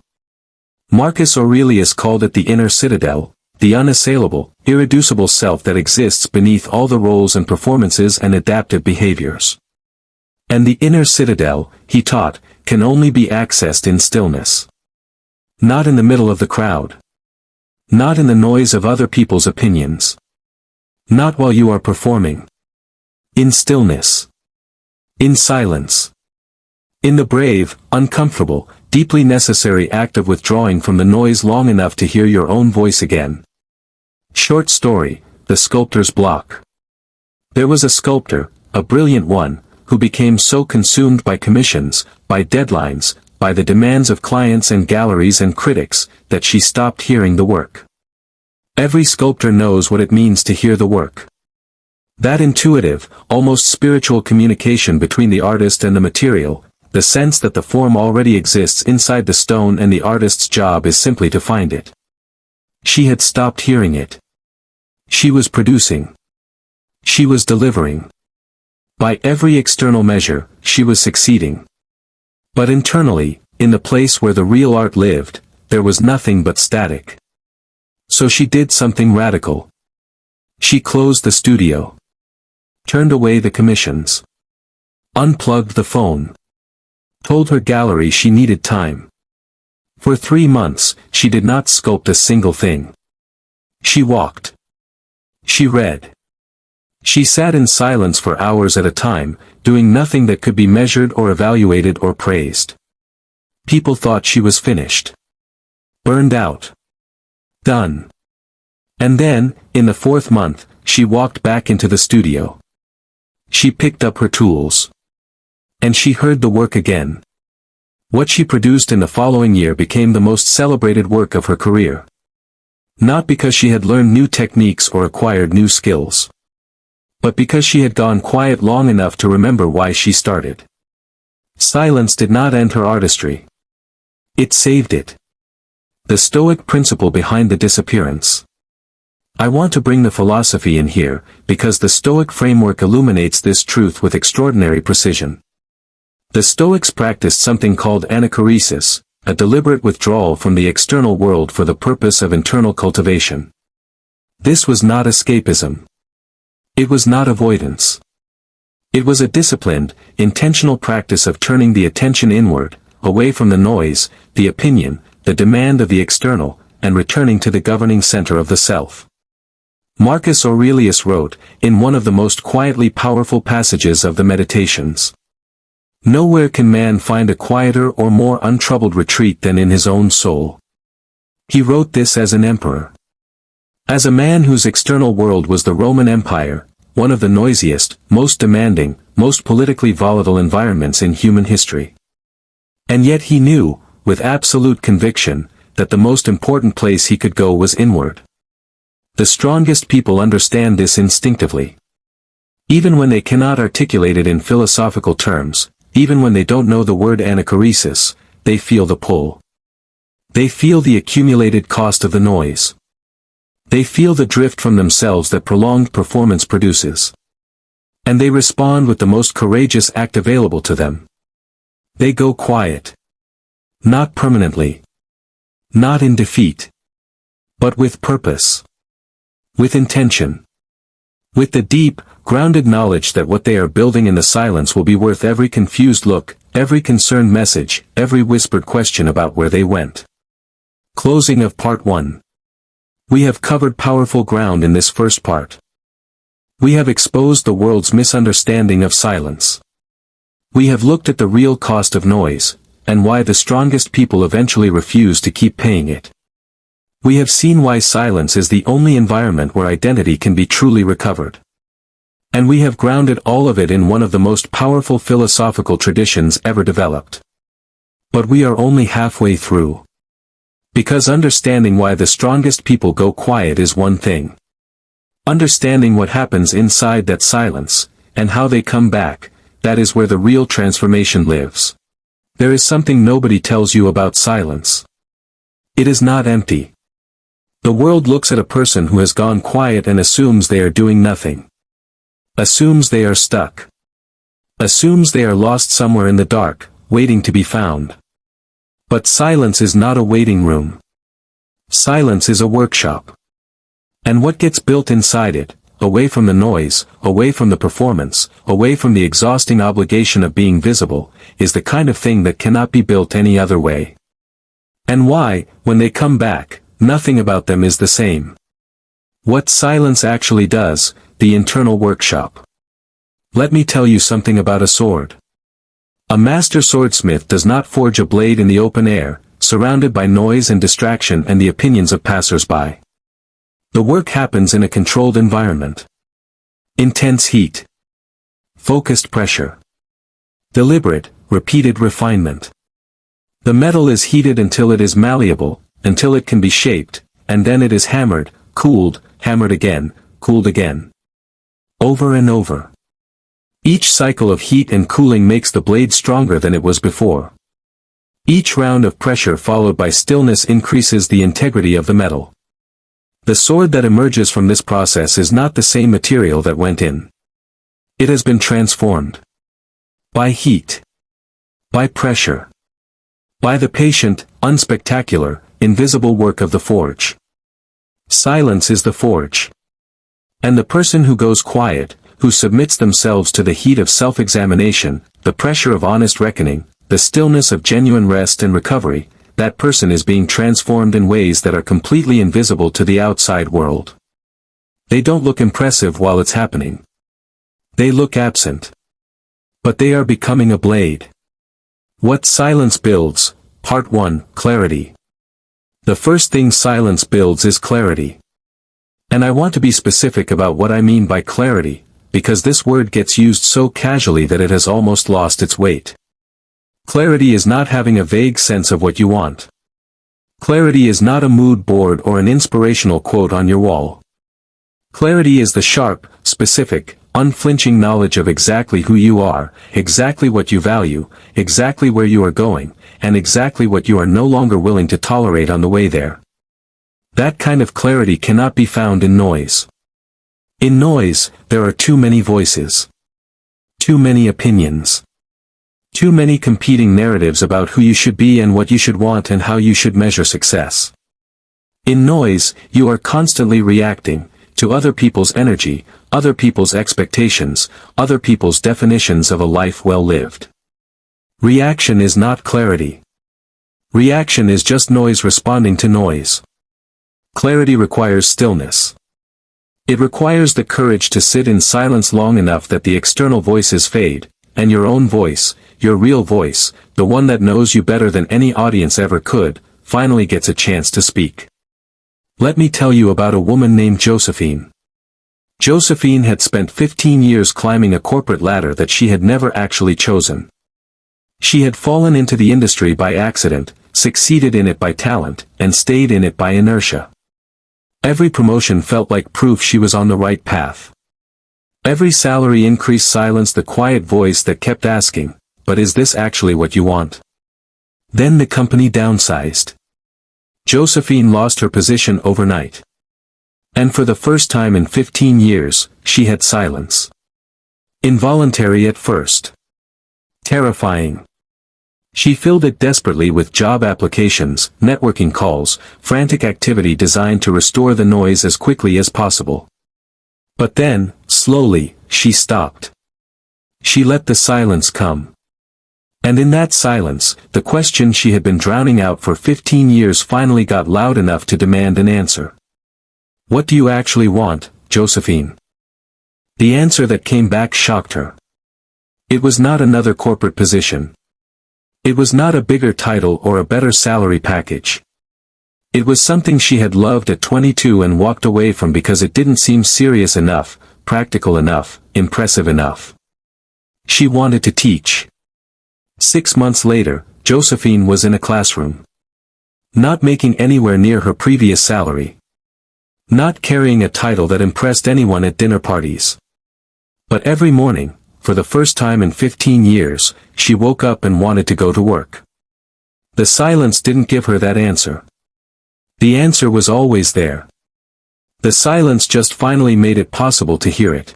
Marcus Aurelius called it the inner citadel, the unassailable, irreducible self that exists beneath all the roles and performances and adaptive behaviors. And the inner citadel, he taught, can only be accessed in stillness. Not in the middle of the crowd. Not in the noise of other people's opinions. Not while you are performing. In stillness. In silence. In the brave, uncomfortable, deeply necessary act of withdrawing from the noise long enough to hear your own voice again. Short story, The Sculptor's Block. There was a sculptor, a brilliant one, who became so consumed by commissions, by deadlines, by the demands of clients and galleries and critics, that she stopped hearing the work. Every sculptor knows what it means to hear the work. That intuitive, almost spiritual communication between the artist and the material, the sense that the form already exists inside the stone and the artist's job is simply to find it. She had stopped hearing it. She was producing. She was delivering. By every external measure, she was succeeding. But internally, in the place where the real art lived, there was nothing but static. So she did something radical. She closed the studio. Turned away the commissions. Unplugged the phone. Told her gallery she needed time. For 3 months, she did not sculpt a single thing. She walked. She read. She sat in silence for hours at a time, doing nothing that could be measured or evaluated or praised. People thought she was finished. Burned out. Done. And then, in the 4th month, she walked back into the studio. She picked up her tools. And she heard the work again. What she produced in the following year became the most celebrated work of her career. Not because she had learned new techniques or acquired new skills. But because she had gone quiet long enough to remember why she started. Silence did not end her artistry. It saved it. The Stoic principle behind the disappearance. I want to bring the philosophy in here, because the Stoic framework illuminates this truth with extraordinary precision. The Stoics practiced something called anachoresis, a deliberate withdrawal from the external world for the purpose of internal cultivation. This was not escapism. It was not avoidance. It was a disciplined, intentional practice of turning the attention inward, away from the noise, the opinion, the demand of the external, and returning to the governing center of the self. Marcus Aurelius wrote, in one of the most quietly powerful passages of the Meditations, "Nowhere can man find a quieter or more untroubled retreat than in his own soul." He wrote this as an emperor. As a man whose external world was the Roman Empire, one of the noisiest, most demanding, most politically volatile environments in human history. And yet he knew, with absolute conviction, that the most important place he could go was inward. The strongest people understand this instinctively. Even when they cannot articulate it in philosophical terms, even when they don't know the word anachoresis, they feel the pull. They feel the accumulated cost of the noise. They feel the drift from themselves that prolonged performance produces. And they respond with the most courageous act available to them. They go quiet. Not permanently. Not in defeat. But with purpose. With intention. With the deep, grounded knowledge that what they are building in the silence will be worth every confused look, every concerned message, every whispered question about where they went. Closing of Part 1. We have covered powerful ground in this first part. We have exposed the world's misunderstanding of silence. We have looked at the real cost of noise, and why the strongest people eventually refuse to keep paying it. We have seen why silence is the only environment where identity can be truly recovered. And we have grounded all of it in one of the most powerful philosophical traditions ever developed. But we are only halfway through. Because understanding why the strongest people go quiet is one thing. Understanding what happens inside that silence, and how they come back, that is where the real transformation lives. There is something nobody tells you about silence. It is not empty. The world looks at a person who has gone quiet and assumes they are doing nothing. Assumes they are stuck. Assumes they are lost somewhere in the dark, waiting to be found. But silence is not a waiting room. Silence is a workshop. And what gets built inside it, away from the noise, away from the performance, away from the exhausting obligation of being visible, is the kind of thing that cannot be built any other way. And why, when they come back, nothing about them is the same. What silence actually does, the internal workshop. Let me tell you something about a sword. A master swordsmith does not forge a blade in the open air, surrounded by noise and distraction and the opinions of passers-by. The work happens in a controlled environment. Intense heat. Focused pressure. Deliberate, repeated refinement. The metal is heated until it is malleable, until it can be shaped, and then it is hammered, cooled, hammered again, cooled again. Over and over. Each cycle of heat and cooling makes the blade stronger than it was before. Each round of pressure followed by stillness increases the integrity of the metal. The sword that emerges from this process is not the same material that went in. It has been transformed. By heat. By pressure. By the patient, unspectacular, invisible work of the forge. Silence is the forge. And the person who goes quiet, who submits themselves to the heat of self-examination, the pressure of honest reckoning, the stillness of genuine rest and recovery, that person is being transformed in ways that are completely invisible to the outside world. They don't look impressive while it's happening. They look absent. But they are becoming a blade. What silence builds, Part 1, Clarity. The first thing silence builds is clarity. And I want to be specific about what I mean by clarity, because this word gets used so casually that it has almost lost its weight. Clarity is not having a vague sense of what you want. Clarity is not a mood board or an inspirational quote on your wall. Clarity is the sharp, specific, unflinching knowledge of exactly who you are, exactly what you value, exactly where you are going, and exactly what you are no longer willing to tolerate on the way there. That kind of clarity cannot be found in noise. In noise, there are too many voices. Too many opinions. Too many competing narratives about who you should be and what you should want and how you should measure success. In noise, you are constantly reacting to other people's energy, other people's expectations, other people's definitions of a life well lived. Reaction is not clarity. Reaction is just noise responding to noise. Clarity requires stillness. It requires the courage to sit in silence long enough that the external voices fade, and your own voice, your real voice, the one that knows you better than any audience ever could, finally gets a chance to speak. Let me tell you about a woman named Josephine. Josephine had spent 15 years climbing a corporate ladder that she had never actually chosen. She had fallen into the industry by accident, succeeded in it by talent, and stayed in it by inertia. Every promotion felt like proof she was on the right path. Every salary increase silenced the quiet voice that kept asking, "But is this actually what you want?" Then the company downsized. Josephine lost her position overnight. And for the first time in 15 years, she had silence. Involuntary at first. Terrifying. She filled it desperately with job applications, networking calls, frantic activity designed to restore the noise as quickly as possible. But then, slowly, she stopped. She let the silence come. And in that silence, the question she had been drowning out for 15 years finally got loud enough to demand an answer. "What do you actually want, Josephine?" The answer that came back shocked her. It was not another corporate position. It was not a bigger title or a better salary package. It was something she had loved at 22 and walked away from because it didn't seem serious enough, practical enough, impressive enough. She wanted to teach. 6 months later, Josephine was in a classroom. Not making anywhere near her previous salary. Not carrying a title that impressed anyone at dinner parties. But every morning, for the first time in 15 years, she woke up and wanted to go to work. The silence didn't give her that answer. The answer was always there. The silence just finally made it possible to hear it.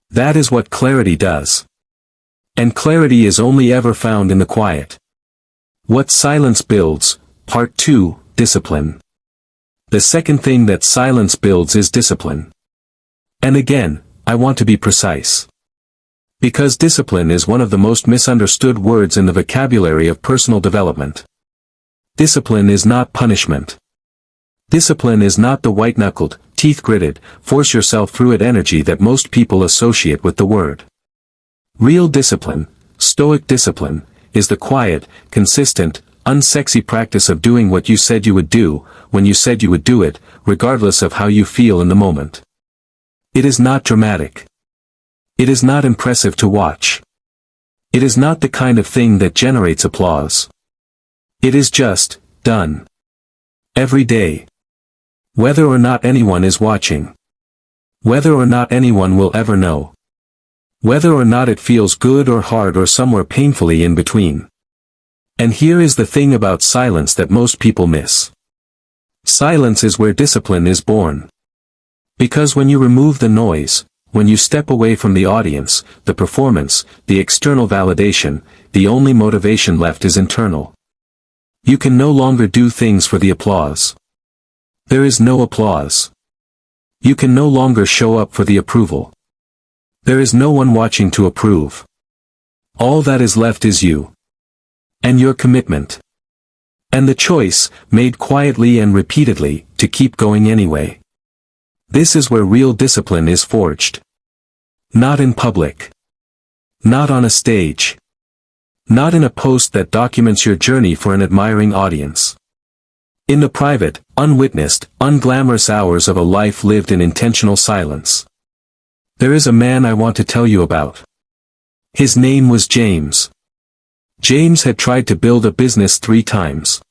That is what clarity does. And clarity is only ever found in the quiet. What silence builds, Part 2, Discipline. The second thing that silence builds is discipline. And again, I want to be precise. Because discipline is one of the most misunderstood words in the vocabulary of personal development. Discipline is not punishment. Discipline is not the white-knuckled, teeth-gritted, force-yourself-through-it energy that most people associate with the word. Real discipline, Stoic discipline, is the quiet, consistent, unsexy practice of doing what you said you would do, when you said you would do it, regardless of how you feel in the moment. It is not dramatic. It is not impressive to watch. It is not the kind of thing that generates applause. It is just, done. Every day. Whether or not anyone is watching. Whether or not anyone will ever know. Whether or not it feels good or hard or somewhere painfully in between. And here is the thing about silence that most people miss. Silence is where discipline is born. Because when you remove the noise, when you step away from the audience, the performance, the external validation, the only motivation left is internal. You can no longer do things for the applause. There is no applause. You can no longer show up for the approval. There is no one watching to approve. All that is left is you. And your commitment. And the choice, made quietly and repeatedly, to keep going anyway. This is where real discipline is forged. Not in public. Not on a stage. Not in a post that documents your journey for an admiring audience. In the private, unwitnessed, unglamorous hours of a life lived in intentional silence. There is a man I want to tell you about. His name was James. James had tried to build a business 3 times.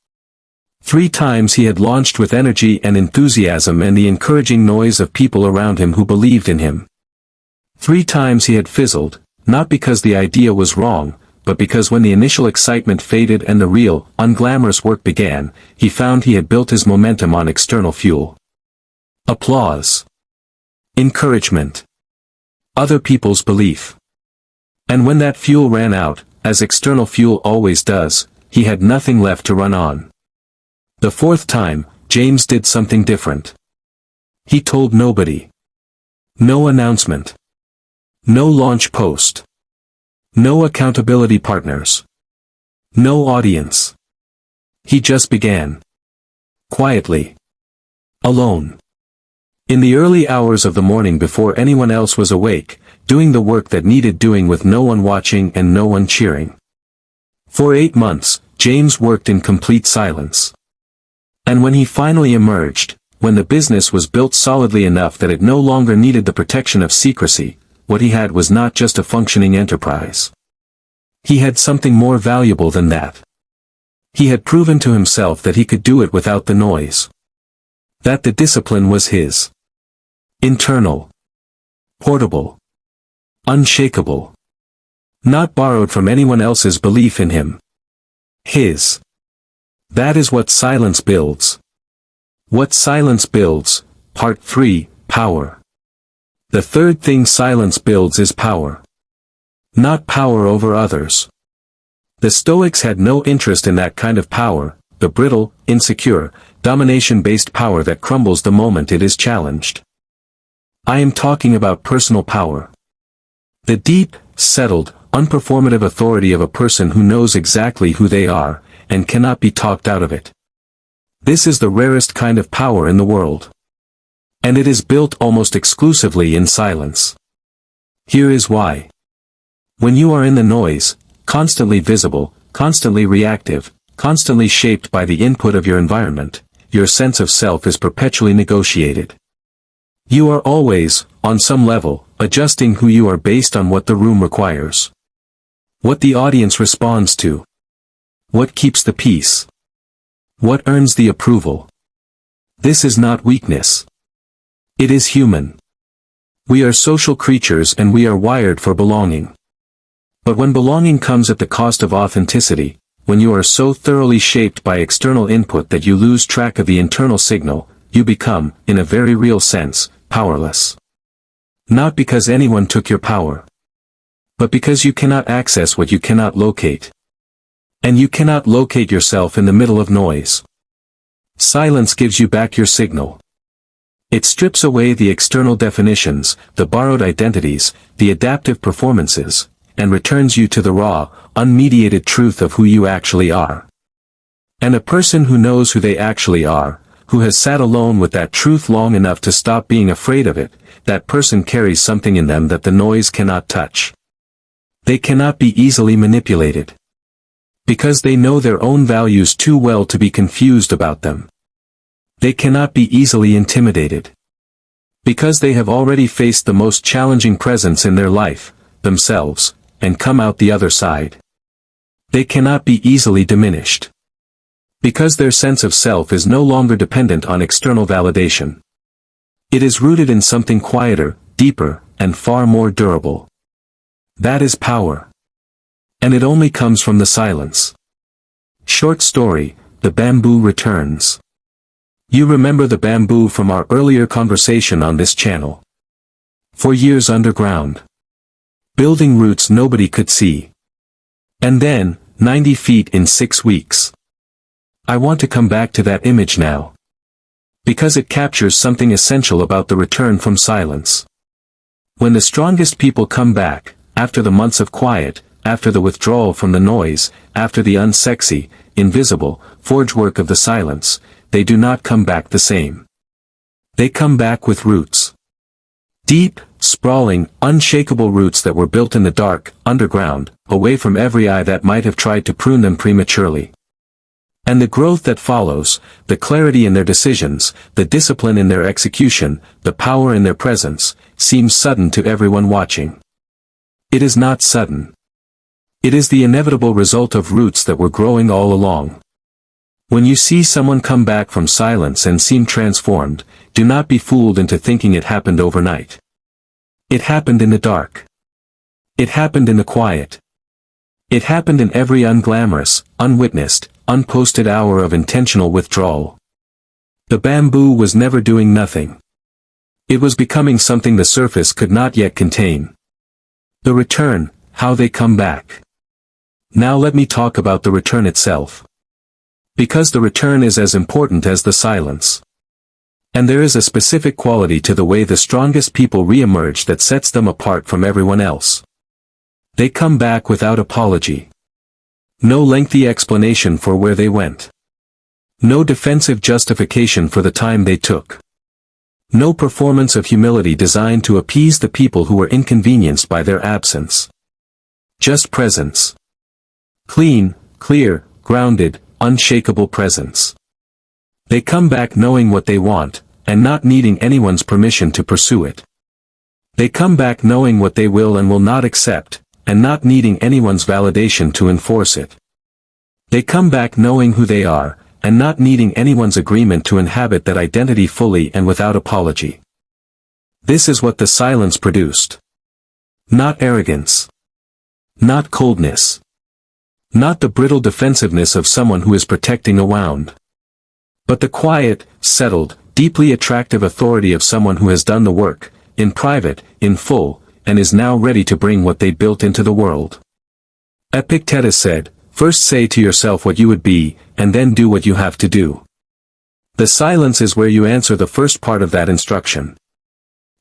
3 times he had launched with energy and enthusiasm and the encouraging noise of people around him who believed in him. 3 times he had fizzled, not because the idea was wrong, but because when the initial excitement faded and the real, unglamorous work began, he found he had built his momentum on external fuel. Applause. Encouragement. Other people's belief. And when that fuel ran out, as external fuel always does, he had nothing left to run on. The 4th time, James did something different. He told nobody. No announcement. No launch post. No accountability partners. No audience. He just began. Quietly. Alone. In the early hours of the morning before anyone else was awake, doing the work that needed doing with no one watching and no one cheering. For 8 months, James worked in complete silence. And when he finally emerged, when the business was built solidly enough that it no longer needed the protection of secrecy, what he had was not just a functioning enterprise. He had something more valuable than that. He had proven to himself that he could do it without the noise. That the discipline was his. Internal. Portable. Unshakable. Not borrowed from anyone else's belief in him. His. That is what silence builds. What silence builds, Part 3, Power. The 3rd thing silence builds is power. Not power over others. The Stoics had no interest in that kind of power, the brittle, insecure, domination-based power that crumbles the moment it is challenged. I am talking about personal power. The deep, settled, unperformative authority of a person who knows exactly who they are, and cannot be talked out of it. This is the rarest kind of power in the world. And it is built almost exclusively in silence. Here is why. When you are in the noise, constantly visible, constantly reactive, constantly shaped by the input of your environment, your sense of self is perpetually negotiated. You are always, on some level, adjusting who you are based on what the room requires. What the audience responds to. What keeps the peace. What earns the approval. This is not weakness. It is human. We are social creatures and we are wired for belonging. But when belonging comes at the cost of authenticity, when you are so thoroughly shaped by external input that you lose track of the internal signal, you become, in a very real sense, powerless. Not because anyone took your power. But because you cannot access what you cannot locate. And you cannot locate yourself in the middle of noise. Silence gives you back your signal. It strips away the external definitions, the borrowed identities, the adaptive performances, and returns you to the raw, unmediated truth of who you actually are. And a person who knows who they actually are, who has sat alone with that truth long enough to stop being afraid of it, that person carries something in them that the noise cannot touch. They cannot be easily manipulated. Because they know their own values too well to be confused about them. They cannot be easily intimidated. Because they have already faced the most challenging presence in their life, themselves, and come out the other side. They cannot be easily diminished. Because their sense of self is no longer dependent on external validation. It is rooted in something quieter, deeper, and far more durable. That is power. And it only comes from the silence. Short story, the bamboo returns. You remember the bamboo from our earlier conversation on this channel. For years underground. Building roots nobody could see. And then, 90 feet in 6 weeks. I want to come back to that image now. Because it captures something essential about the return from silence. When the strongest people come back, after the months of quiet, after the withdrawal from the noise, after the unsexy, invisible, forge work of the silence, they do not come back the same. They come back with roots. Deep, sprawling, unshakable roots that were built in the dark, underground, away from every eye that might have tried to prune them prematurely. And the growth that follows, the clarity in their decisions, the discipline in their execution, the power in their presence, seems sudden to everyone watching. It is not sudden. It is the inevitable result of roots that were growing all along. When you see someone come back from silence and seem transformed, do not be fooled into thinking it happened overnight. It happened in the dark. It happened in the quiet. It happened in every unglamorous, unwitnessed, unposted hour of intentional withdrawal. The bamboo was never doing nothing. It was becoming something the surface could not yet contain. The return, how they come back. Now let me talk about the return itself. Because the return is as important as the silence. And there is a specific quality to the way the strongest people re-emerge that sets them apart from everyone else. They come back without apology. No lengthy explanation for where they went. No defensive justification for the time they took. No performance of humility designed to appease the people who were inconvenienced by their absence. Just presence. Clean, clear, grounded, unshakable presence. They come back knowing what they want, and not needing anyone's permission to pursue it. They come back knowing what they will and will not accept, and not needing anyone's validation to enforce it. They come back knowing who they are, and not needing anyone's agreement to inhabit that identity fully and without apology. This is what the silence produced. Not arrogance. Not coldness. Not the brittle defensiveness of someone who is protecting a wound. But the quiet, settled, deeply attractive authority of someone who has done the work, in private, in full, and is now ready to bring what they built into the world. Epictetus said, "First say to yourself what you would be, and then do what you have to do." The silence is where you answer the first part of that instruction.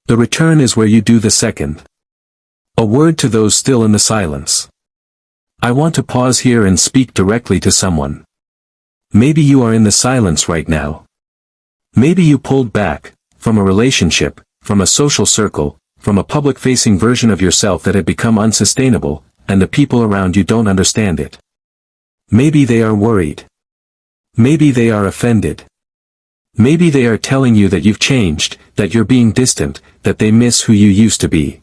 The return is where you do the second. A word to those still in the silence. I want to pause here and speak directly to someone. Maybe you are in the silence right now. Maybe you pulled back, from a relationship, from a social circle, from a public-facing version of yourself that had become unsustainable, and the people around you don't understand it. Maybe they are worried. Maybe they are offended. Maybe they are telling you that you've changed, that you're being distant, that they miss who you used to be.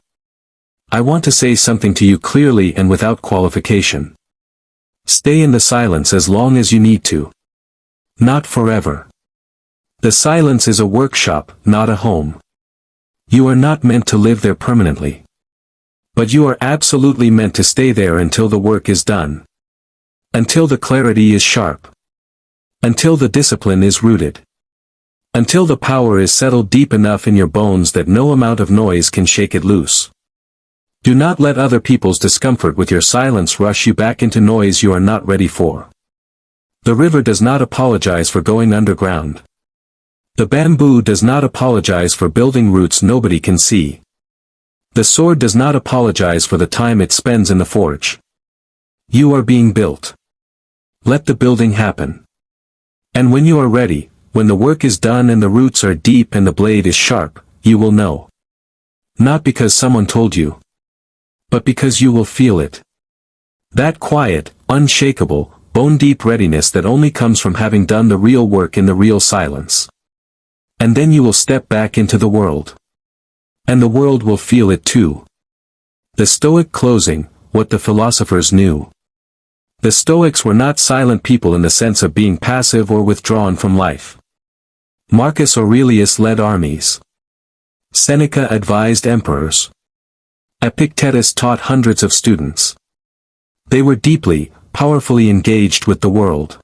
I want to say something to you clearly and without qualification. Stay in the silence as long as you need to. Not forever. The silence is a workshop, not a home. You are not meant to live there permanently. But you are absolutely meant to stay there until the work is done. Until the clarity is sharp. Until the discipline is rooted. Until the power is settled deep enough in your bones that no amount of noise can shake it loose. Do not let other people's discomfort with your silence rush you back into noise you are not ready for. The river does not apologize for going underground. The bamboo does not apologize for building roots nobody can see. The sword does not apologize for the time it spends in the forge. You are being built. Let the building happen. And when you are ready, when the work is done and the roots are deep and the blade is sharp, you will know. Not because someone told you, but because you will feel it. That quiet, unshakable, bone-deep readiness that only comes from having done the real work in the real silence. And then you will step back into the world. And the world will feel it too. The Stoic closing, what the philosophers knew. The Stoics were not silent people in the sense of being passive or withdrawn from life. Marcus Aurelius led armies. Seneca advised emperors. Epictetus taught hundreds of students. They were deeply, powerfully engaged with the world.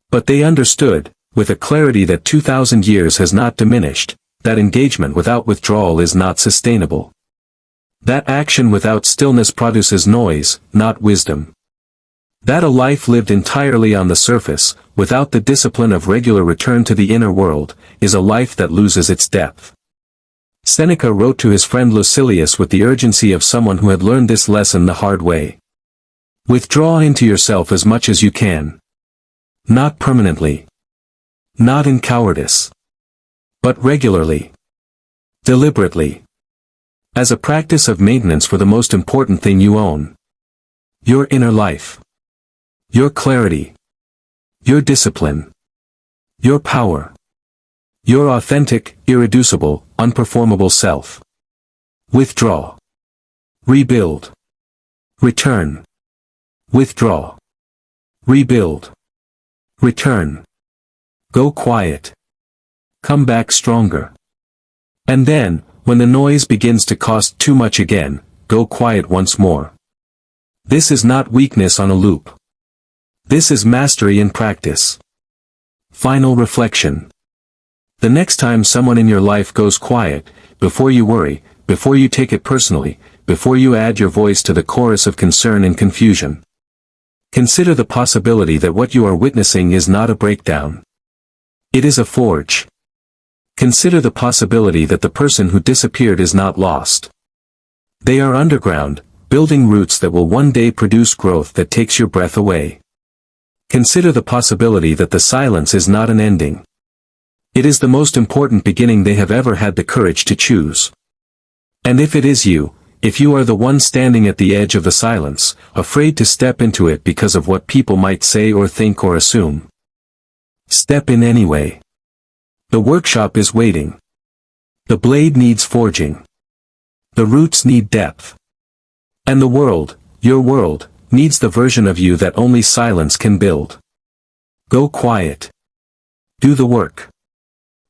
But they understood, with a clarity that 2,000 years has not diminished, that engagement without withdrawal is not sustainable. That action without stillness produces noise, not wisdom. That a life lived entirely on the surface, without the discipline of regular return to the inner world, is a life that loses its depth. Seneca wrote to his friend Lucilius with the urgency of someone who had learned this lesson the hard way. Withdraw into yourself as much as you can. Not permanently. Not in cowardice. But regularly. Deliberately. As a practice of maintenance for the most important thing you own. Your inner life. Your clarity. Your discipline. Your power. Your authentic, irreducible, unperformable self. Withdraw. Rebuild. Return. Withdraw. Rebuild. Return. Go quiet. Come back stronger. And then, when the noise begins to cost too much again, go quiet once more. This is not weakness on a loop. This is mastery in practice. Final reflection. The next time someone in your life goes quiet, before you worry, before you take it personally, before you add your voice to the chorus of concern and confusion, consider the possibility that what you are witnessing is not a breakdown. It is a forge. Consider the possibility that the person who disappeared is not lost. They are underground, building roots that will one day produce growth that takes your breath away. Consider the possibility that the silence is not an ending. It is the most important beginning they have ever had the courage to choose. And if it is you, if you are the one standing at the edge of the silence, afraid to step into it because of what people might say or think or assume, step in anyway. The workshop is waiting. The blade needs forging. The roots need depth. And the world, your world, needs the version of you that only silence can build. Go quiet. Do the work.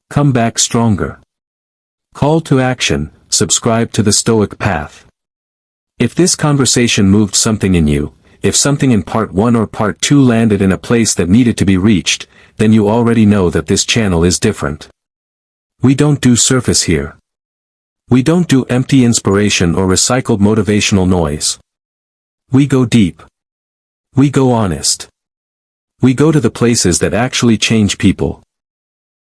Come back stronger. Call to action, subscribe to the Stoic Path. If this conversation moved something in you, if something in part 1 or part 2 landed in a place that needed to be reached, then you already know that this channel is different. We don't do surface here. We don't do empty inspiration or recycled motivational noise. We go deep. We go honest. We go to the places that actually change people.